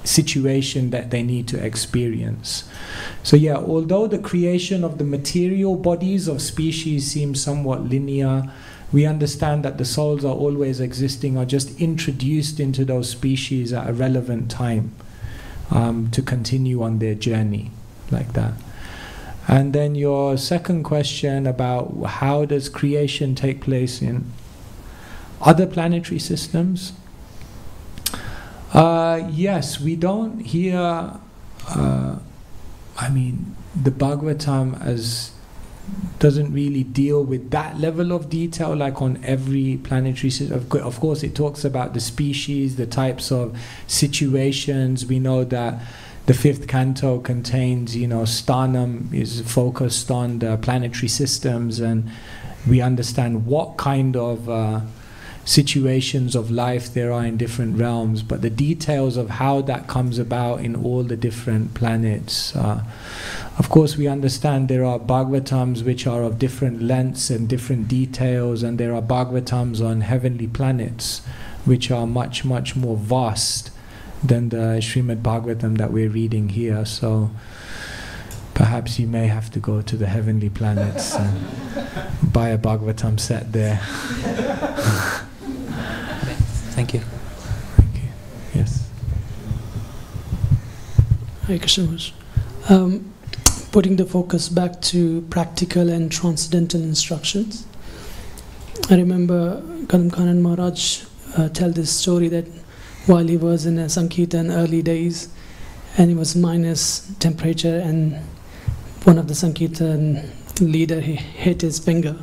situation that they need to experience. So yeah, although the creation of the material bodies of species seems somewhat linear, we understand that the souls are always existing, are just introduced into those species at a relevant time to continue on their journey, like that. And then your second question about how does creation take place in other planetary systems? Yes, we don't hear, the Bhagavatam doesn't really deal with that level of detail, like on every planetary system. Of course, it talks about the species, the types of situations. We know that the 5th canto contains, Sthanam is focused on the planetary systems, and we understand what kind of situations of life there are in different realms, but the details of how that comes about in all the different planets. Of course, we understand there are Bhagavatams which are of different lengths and different details, and there are Bhagavatams on heavenly planets which are much, much more vast than the Srimad Bhagavatam that we're reading here. So perhaps you may have to go to the heavenly planets and buy a Bhagavatam set there. Thank you. Thank you. Yes. Hare Krishna Maharaj. Putting the focus back to practical and transcendental instructions. I remember Kadam Kanan Maharaj tell this story that while he was in a Sankirtan early days, and it was minus temperature, and one of the Sankirtan leader, he hit his finger,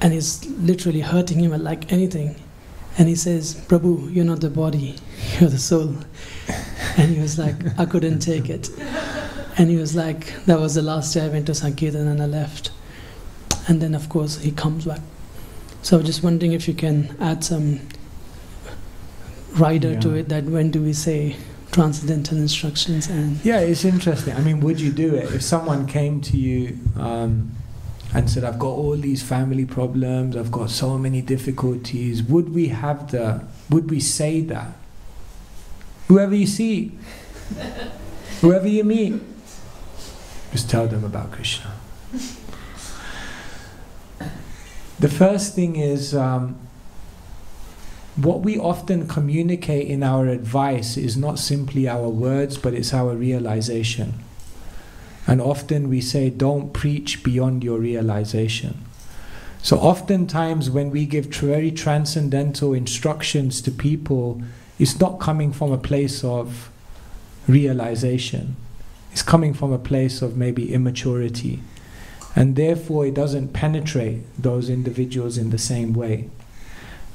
and it's literally hurting him like anything. And he says, "Prabhu, you're not the body, you're the soul." And he was like, I couldn't take it. And he was like, that was the last day I went to Sankirtan and I left. And then of course he comes back. So I was just wondering if you can add some rider to it, that when do we say transcendental instructions? And yeah, it's interesting. Would you do it if someone came to you and said, I've got all these family problems, I've got so many difficulties? Would we say that? Whoever you see, whoever you meet, just tell them about Krishna. The first thing is, what we often communicate in our advice is not simply our words, but it's our realization. And often we say, don't preach beyond your realization. So oftentimes when we give very transcendental instructions to people, it's not coming from a place of realization. It's coming from a place of maybe immaturity. And therefore it doesn't penetrate those individuals in the same way.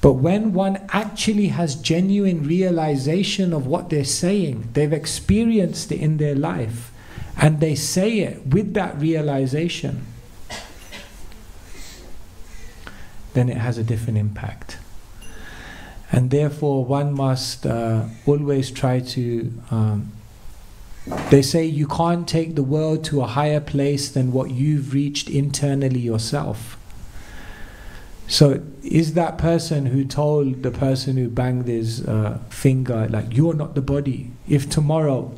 But when one actually has genuine realization of what they're saying, they've experienced it in their life, and they say it with that realization, then it has a different impact. And therefore one must always try to... they say you can't take the world to a higher place than what you've reached internally yourself. So is that person who told the person who banged his finger, like, you're not the body, if tomorrow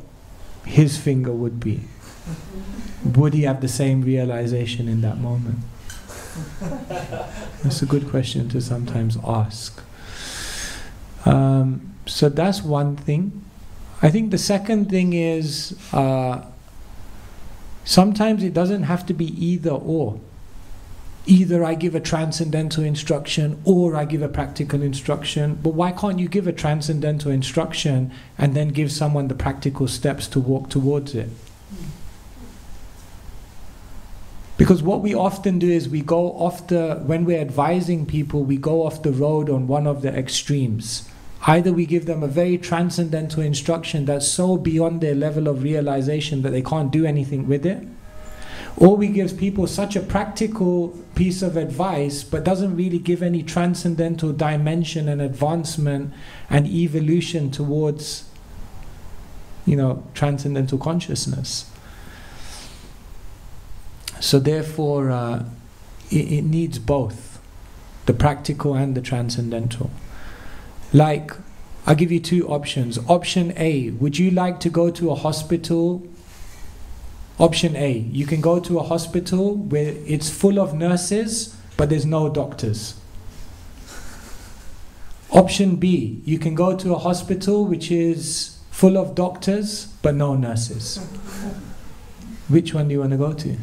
his finger would be, would he have the same realization in that moment? That's a good question to sometimes ask. So that's one thing. I think the second thing is, sometimes it doesn't have to be either or. Either I give a transcendental instruction or I give a practical instruction. But why can't you give a transcendental instruction and then give someone the practical steps to walk towards it? Because what we often do is we go off when we're advising people, we go off the road on one of the extremes. Either we give them a very transcendental instruction that's so beyond their level of realization that they can't do anything with it, or we give people such a practical piece of advice but doesn't really give any transcendental dimension and advancement and evolution towards, transcendental consciousness. So therefore, it needs both, the practical and the transcendental. Like, I'll give you two options. Option A, would you like to go to a hospital? Option A, you can go to a hospital where it's full of nurses, but there's no doctors. Option B, you can go to a hospital which is full of doctors, but no nurses. Which one do you want to go to?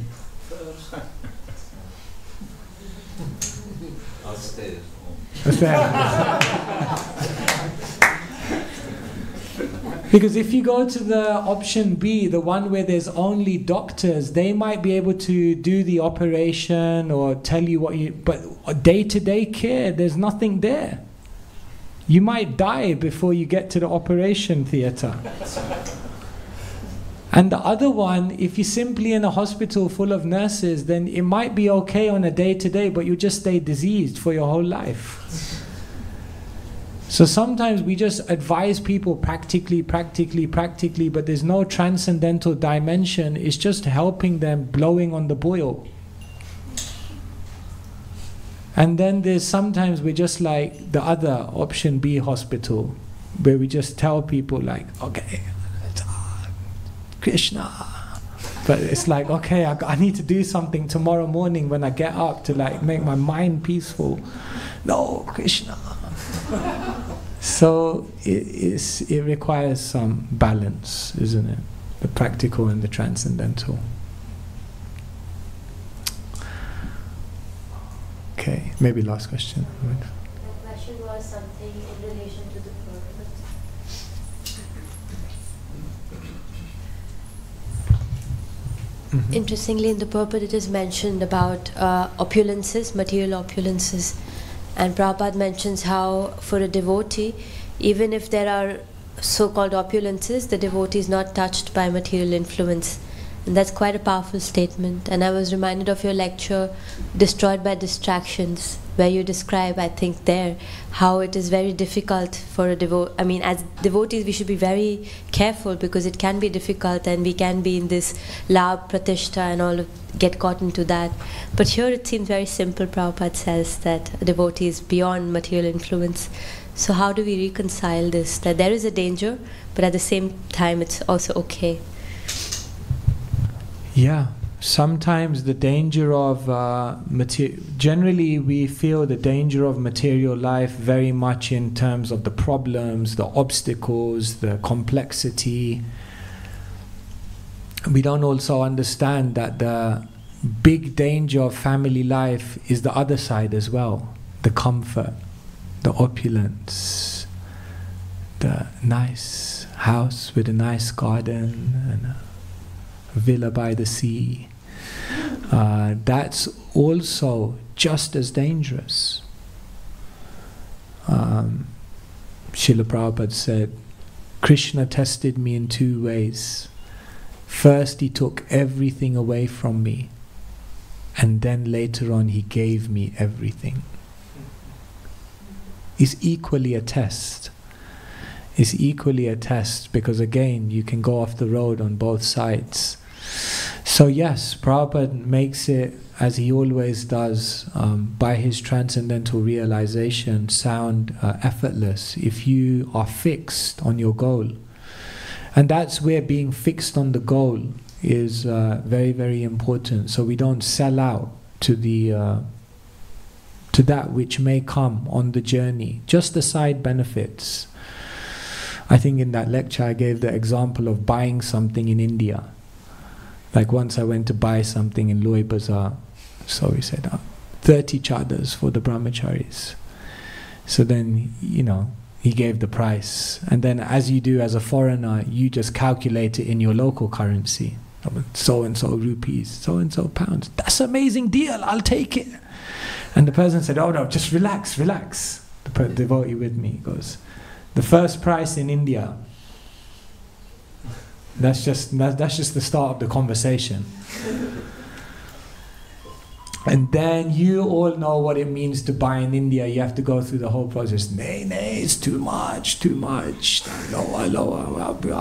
I'll stay at home. Because if you go to the option B, the one where there's only doctors, they might be able to do the operation or tell you but day-to-day care, there's nothing there. You might die before you get to the operation theatre. And the other one, if you're simply in a hospital full of nurses, then it might be okay on a day-to-day, but you just stay diseased for your whole life. So sometimes we just advise people practically, but there's no transcendental dimension. It's just helping them blowing on the boil. And then there's sometimes we're just like the other option B hospital, where we just tell people like, okay, Krishna. But it's like, okay, I need to do something tomorrow morning when I get up to like make my mind peaceful. No, Krishna. So it requires some balance, isn't it? The practical and the transcendental. Okay, maybe last question. The question was something in relation to the purpose. Mm-hmm. Interestingly, in the purport it is mentioned about opulences, material opulences. And Prabhupada mentions how for a devotee, even if there are so-called opulences, the devotee is not touched by material influence. And that's quite a powerful statement. And I was reminded of your lecture, Destroyed by Distractions, where you describe, I think there, how it is very difficult for a devotee. I mean, as devotees, we should be very careful because it can be difficult and we can be in this labh, pratishtha and all of, get caught into that. But here it seems very simple. Prabhupada says that a devotee is beyond material influence. So how do we reconcile this? That there is a danger, but at the same time it's also okay. Yeah, sometimes the danger of generally we feel the danger of material life very much in terms of the problems, the obstacles, the complexity. We don't also understand that the big danger of family life is the other side as well. The comfort, the opulence, the nice house with a nice garden and a villa by the sea. That's also just as dangerous. Srila Prabhupada said, Krishna tested me in two ways. First, he took everything away from me, and then later on he gave me everything. It's equally a test. It's equally a test because again, you can go off the road on both sides. So yes, Prabhupada makes it, as he always does, by his transcendental realization, sound effortless if you are fixed on your goal. And that's where being fixed on the goal is very, very important. So we don't sell out to that which may come on the journey, just the side benefits. I think in that lecture I gave the example of buying something in India. Like once I went to buy something in Loy Bazaar, so he said 30 chadars for the brahmacharis. So then, he gave the price, and then as you do as a foreigner, you just calculate it in your local currency. So and so rupees, so and so pounds. That's an amazing deal. I'll take it. And the person said, "Oh no, just relax, relax." The devotee with me goes, "The first price in India." That's just the start of the conversation. And then you all know what it means to buy in India. You have to go through the whole process. Nay, it's too much. Lower,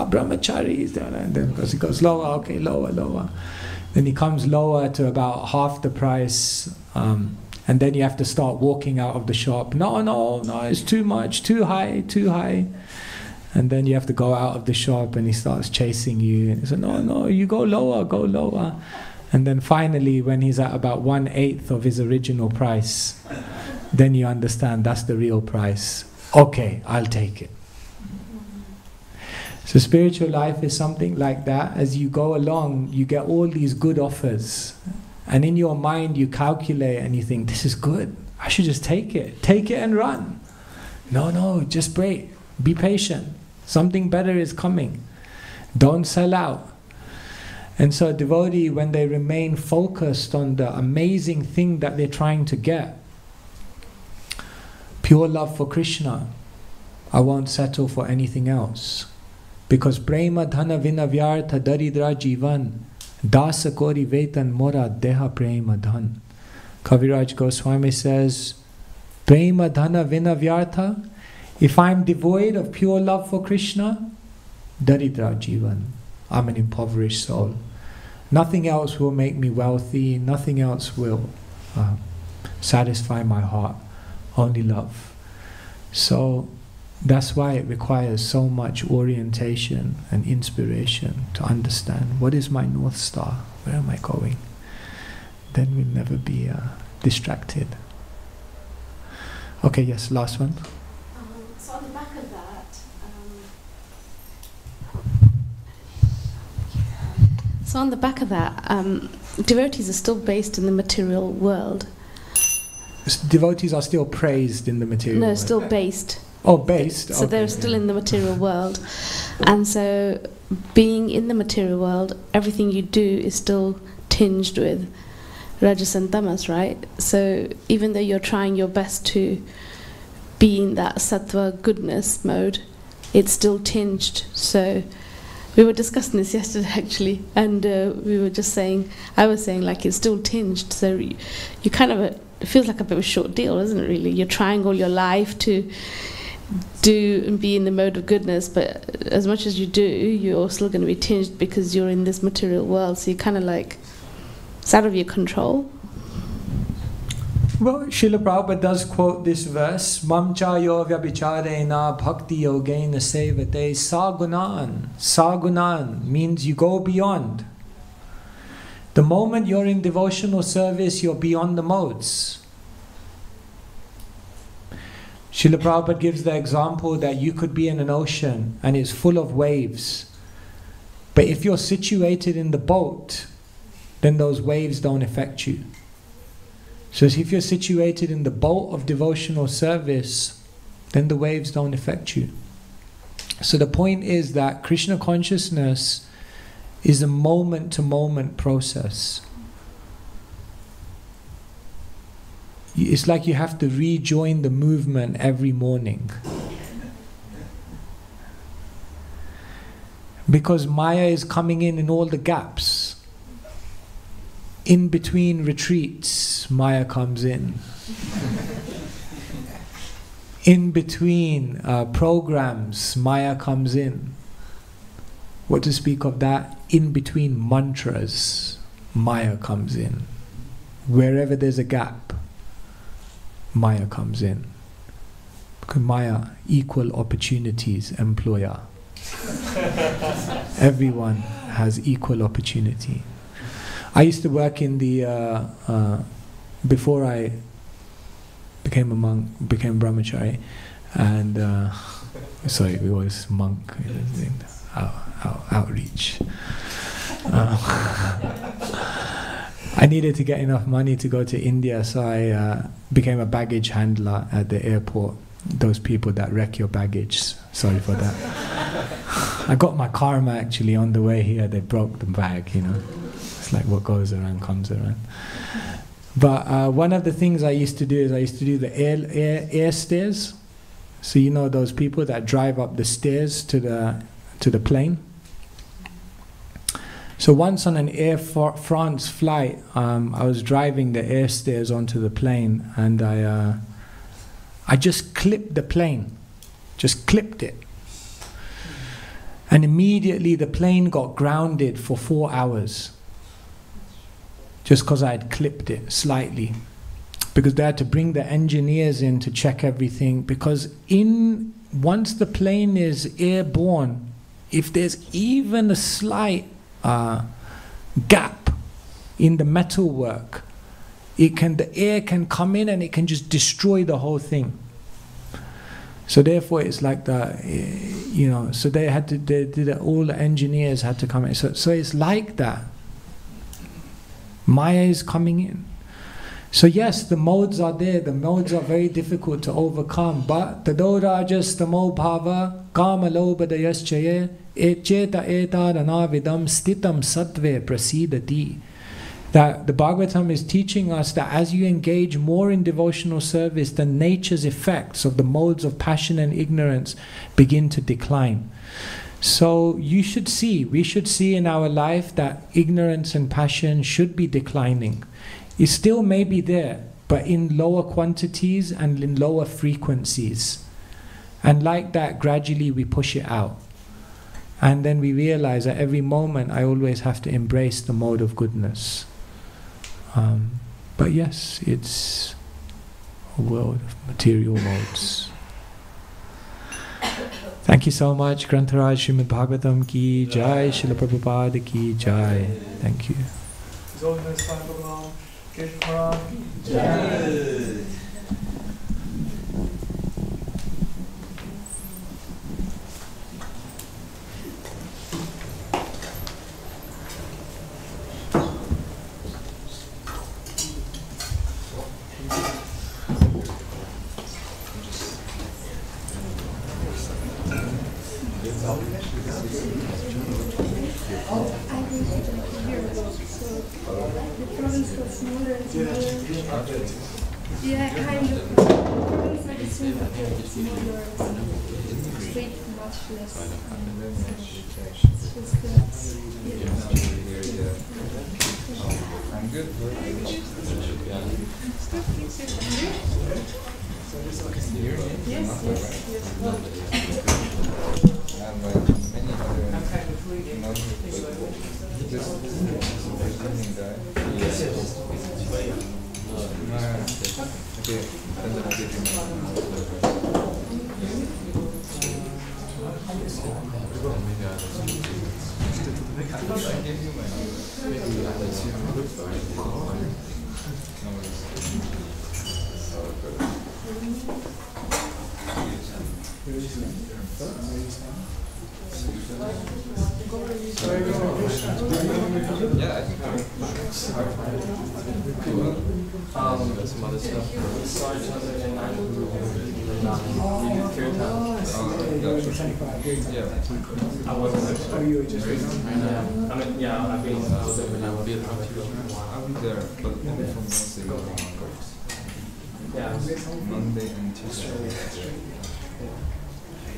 brahmacharis. And then because he goes lower, okay, lower. Then he comes lower to about half the price. And then you have to start walking out of the shop. No, it's too much, too high. And then you have to go out of the shop and he starts chasing you. And he says, no, you go lower. And then finally, when he's at about 1/8 of his original price, then you understand that's the real price. Okay, I'll take it. So spiritual life is something like that. As you go along, you get all these good offers. And in your mind, you calculate and you think, this is good. I should just take it. Take it and run. No, just wait. Be patient. Something better is coming. Don't sell out. And so a devotee, when they remain focused on the amazing thing that they're trying to get, pure love for Krishna, I won't settle for anything else. Because prema dhana vina vyartha daridra jivan dasa kori vetan mora deha prema dhan. Kaviraj Goswami says, prema dhana vina vyartha, if I'm devoid of pure love for Krishna, daridra jivan, I'm an impoverished soul. Nothing else will make me wealthy, nothing else will satisfy my heart, only love. So that's why it requires so much orientation and inspiration to understand what is my North Star, where am I going? Then we'll never be distracted. Okay, yes, last one. So on the back of that, devotees are still based in the material world. Devotees are still praised in the material world? No, still based. Oh, based? So they're still in the material world. And so being in the material world, everything you do is still tinged with Rajas and Tamas, right? So even though you're trying your best to be in that Sattva goodness mode, it's still tinged. So we were discussing this yesterday actually, and we were just saying, I was saying like it's still tinged, so you kind of, it feels like a bit of a short deal, isn't it really? You're trying all your life to do and be in the mode of goodness, but as much as you do, you're still going to be tinged because you're in this material world, so you're kind of like, it's out of your control. Well, Srila Prabhupada does quote this verse, Mamcha yo vyabhicharena bhakti yogena sevate sagunan. Sagunan means you go beyond. The moment you're in devotional service, you're beyond the modes. Srila Prabhupada gives the example that you could be in an ocean and it's full of waves. But if you're situated in the boat, then those waves don't affect you. So if you're situated in the boat of devotional service, then the waves don't affect you. So the point is that Krishna consciousness is a moment-to-moment process. It's like you have to rejoin the movement every morning. Because Maya is coming in all the gaps. In between retreats, Maya comes in. In between programs, Maya comes in. What to speak of that? In between mantras, Maya comes in. Wherever there's a gap, Maya comes in. Because Maya, equal opportunities employer. Everyone has equal opportunity. I used to work in the, before I became a monk, became brahmachari, and, sorry, we was monk, outreach. I needed to get enough money to go to India, so I became a baggage handler at the airport. Those people that wreck your baggage, sorry for that. I got my karma actually on the way here. They broke the bag, you know. It's like what goes around comes around. But one of the things I used to do is I used to do the air stairs. So you know those people that drive up the stairs to the plane. So once on an Air France flight, I was driving the air stairs onto the plane, and I just clipped the plane, just clipped it. And immediately the plane got grounded for 4 hours. Just because I had clipped it slightly. Because they had to bring the engineers in to check everything. Because once the plane is airborne, if there's even a slight gap in the metalwork, the air can come in and it can just destroy the whole thing. So therefore, it's like so all the engineers had to come in. So it's like that. Maya is coming in. So yes, the modes are there. The modes are very difficult to overcome. But tado rajas tamo bhava kama lobha dayaschaye echeta etadana vidam stitam sattve prasidati. That the Bhagavatam is teaching us that as you engage more in devotional service, the nature's effects of the modes of passion and ignorance begin to decline. So we should see in our life that ignorance and passion should be declining. It still may be there, but in lower quantities and in lower frequencies. And like that, gradually we push it out. And then we realize that every moment I always have to embrace the mode of goodness. But yes, it's a world of material modes. Thank you so much. Grantaraj Srimad Bhagavatam ki jai, Srila Prabhupada ki jai. Thank you. Bhagavan Keshava Swami. Yeah, kind of. The province I assume that it's smaller, straight, much less. It's just that. I'm good. Yes. And many other nuns, but this beginning guy. Okay, then I'll give you I gave you my yeah, I think some other stuff. Yeah. I wasn't. Are you just I mean, yeah, I mean, I was there when I was there. I'll be there, but only from Wednesday onwards. Yeah. Monday and Tuesday.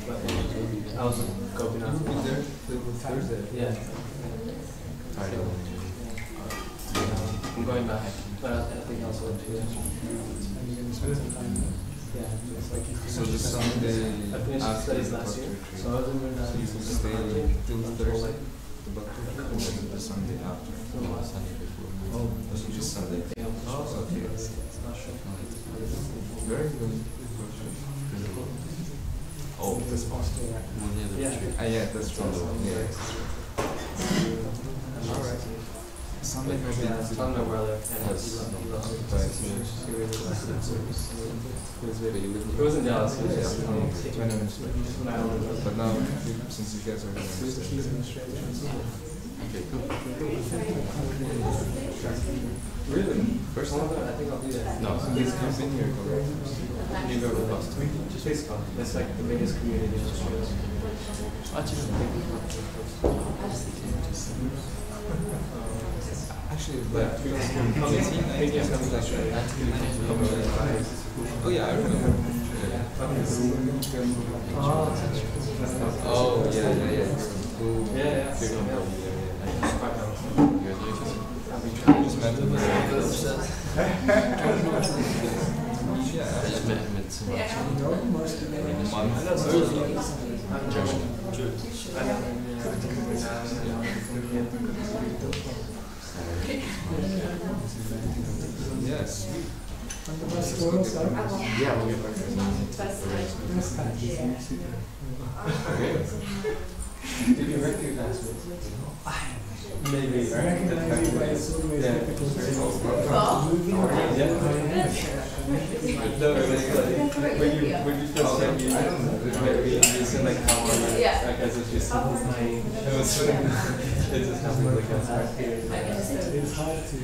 I was going out. Be there Thursday. Yeah. I'm going back, but I think I'll go to so the Sunday I finished studies last year, so I was in so you will stay till Thursday, and then the Sunday after, Sunday before. Oh, just Sunday. Oh, okay. Very good. Oh, that's possible. Yeah, that's from the one. Yeah. All right. Sunday maybe I don't know where they're it was in Dallas. But now, since you guys are okay, cool. Really? First time? I think I'll do that. No, please come in here. Can you go fast? Just that's like the biggest community in Australia. Actually, because India comes to Australia. Oh yeah, I remember. Oh yeah. Just met him. I just met him in some Yes. Yeah, we'll get back to Did you recognize me? Maybe. I recognize you, but it's always difficult to when you first met me, maybe you said like how are you? Like as if you said it was it's just something like that. It's hard to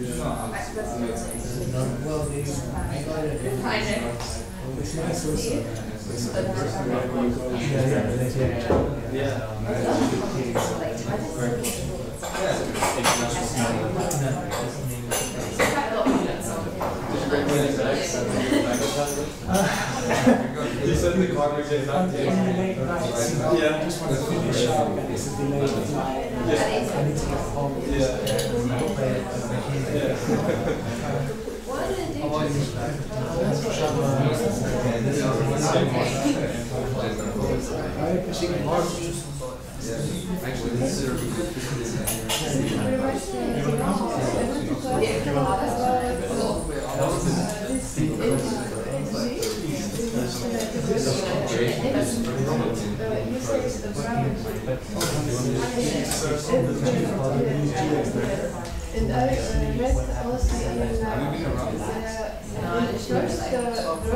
it's nice also. You said the car was just not just want to finish up and this is the late night. I need to get home. Actually, this is a And I read also in the first verse of the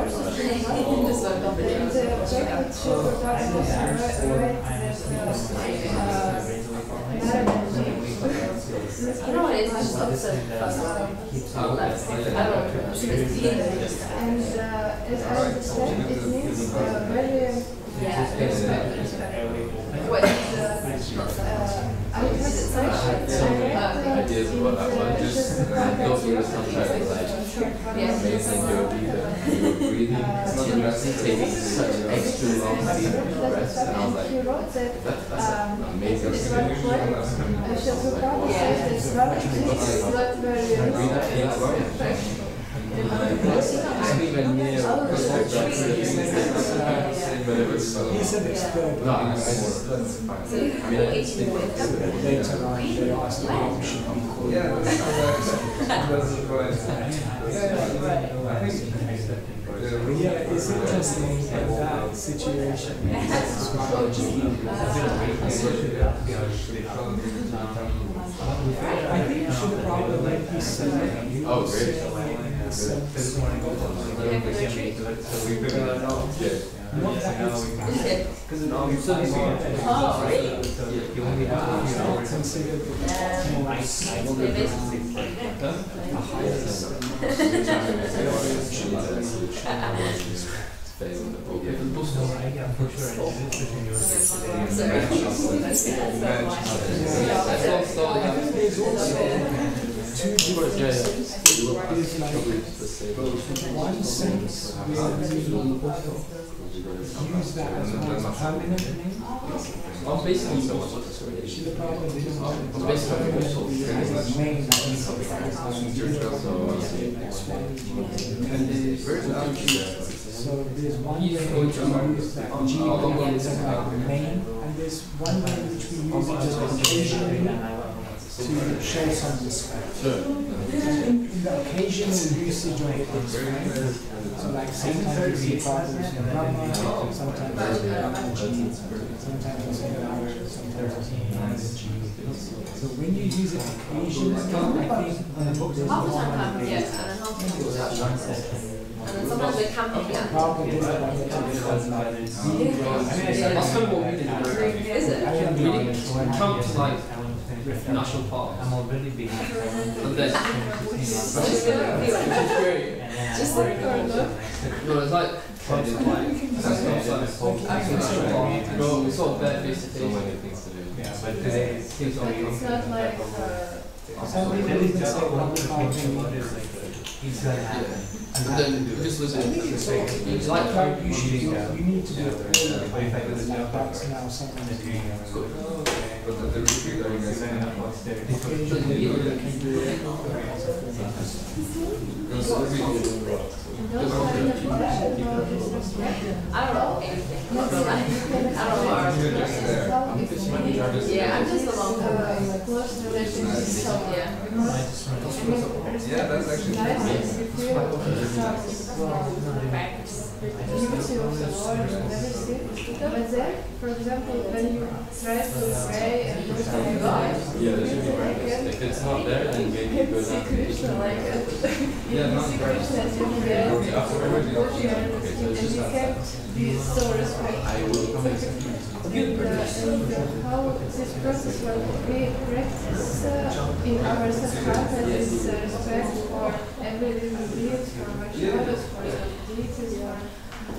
and as I understand, it means very ideas about that one. Just those were sometimes like amazing yogi that you were breathing, taking such extra long deep breaths, and I was like, that's amazing experience. I'm even near but it was so. He said it's good. No, I mean, I didn't speak with it. Later on, they asked me if we should be called. Yeah, that's what I said. Yeah, it's interesting in that situation. I think you should probably let me say. Oh, great. Because it all considered two differences is like one sense where we use that as one permanent name. Basically, the problem is name so there's one way to use that G as a main, and there's one way which we use it just occasionally to show some respect. Sure. In the occasional usage of it, so like sometimes we see fathers in Brahma, sometimes we see Brahma G, sometimes we see Nara, sometimes we see Nara G. So when you use it occasionally, I think there's more and then sometimes they come up again. That's kind of what we did. Is it? Comes like national parks. I'm already being. And then, which is great. Just like no, it's like But today it seems like it's not like some people even say one carving he's gonna happen. and then just listen. It's like how you need to do it all like that's now something that you I don't know anything. I don't know. Yeah, I'm just a long close relationship. So yeah. Yeah, that's actually but then, for example, when you try to pray and look at God, if it's not there, then maybe you go down. Krishna, like you see Krishna as your dad, and you can be so respectful. And how this process when we practice in our sadhana is respect for every living being, for Vaishnavas, for deities,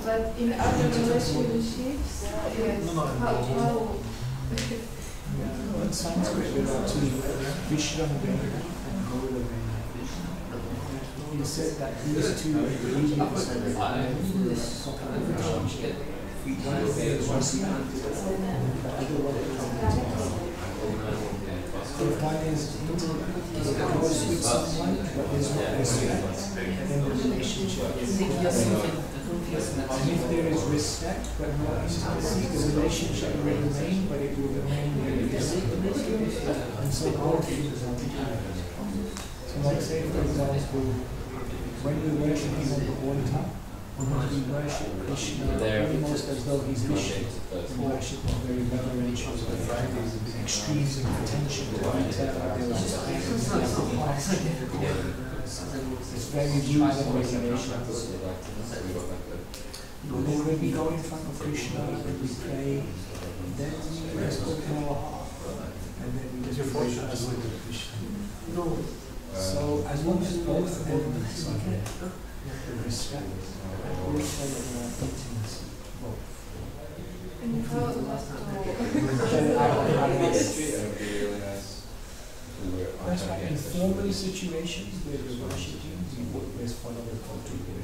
but in other relationships, yes, how in Sanskrit there are two, Vishrambhena and Gauravena. He said that these two ingredients are required for a proper relationship. One of them is respect, the other one is intimacy. If one is close with someone but there's no respect, then the relationship is poor. And if there is respect but no intimacy, the relationship will remain, but it will remain very distant. And so both things are required. So like say for example, when we worship him on the altar, we worship Krishna almost as though he's Vishnu. We worship him very reverential way. There's extremes in attention to detail. It's very visual regulation. When we go in front of Krishna, when we pray, then we just open our heart. And then we just worship Krishna. No. So as long as both elements are there, the respect and also the intimacy, both. and how That's why in formal situations where we're worshipping, we always follow the protocol.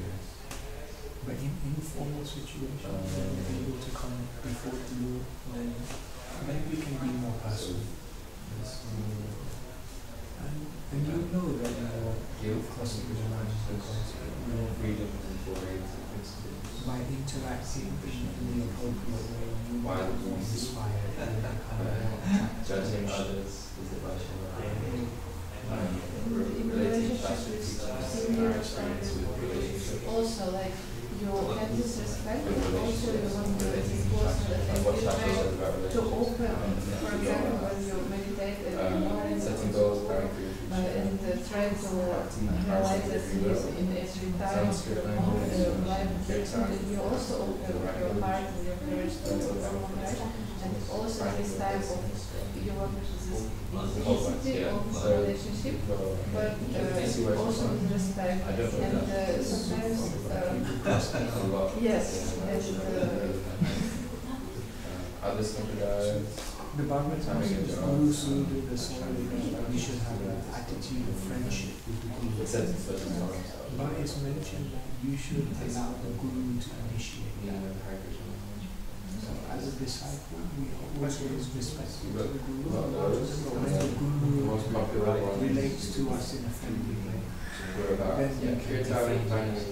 But in informal situations, when we're able to come before the Lord, then we can be more personal. And you know that your crossing the line by interacting in the appropriate way, you might inspire and Judging others is the in relationships with seniors also like you have this respect, but also you want to as a person that you try to open, for example, when you meditate in the morning and try to realize that in every time of your life, you also open your heart and your prayers to God, and also this type of you want this intensity of relationship, but also with respect, and sometimes yes, the Bhagavatam says Guru Sudha, the story that we should have an attitude of friendship with the Guru. But it's mentioned that you should allow the Guru to initiate. So as a disciple, we always respect the Guru. When the Guru relates to us in a friendly way, then we can be friendly.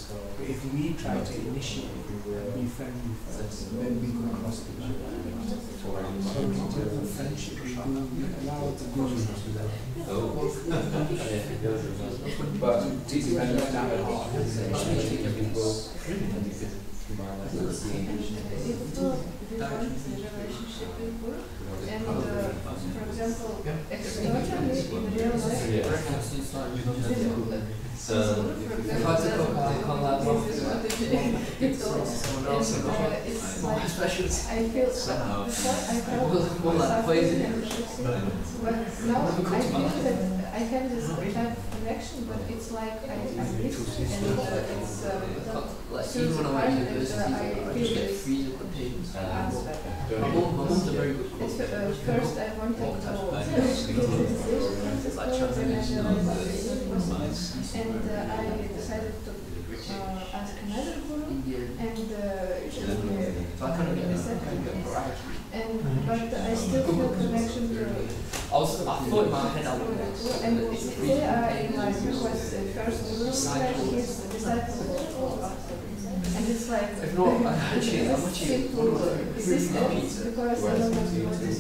But if we try to initiate and be friendly first, then we can cross the line. So in terms of friendship, we allow the Guru to But relationship with Guru, and for example, externally in real life, I feel before I felt but now I feel that I have this type of connection, but it's like I live and it's even when I went to university, I just get free to take aspect. My mom's a very good cook. First I wanted to and I decided to ask another guru, and So I kind of get a variety. but I still feel connection to. I thought in my head I would. And today I like was first guru, like his disciple, and it's like If not, I'm actually simple system because I don't know what is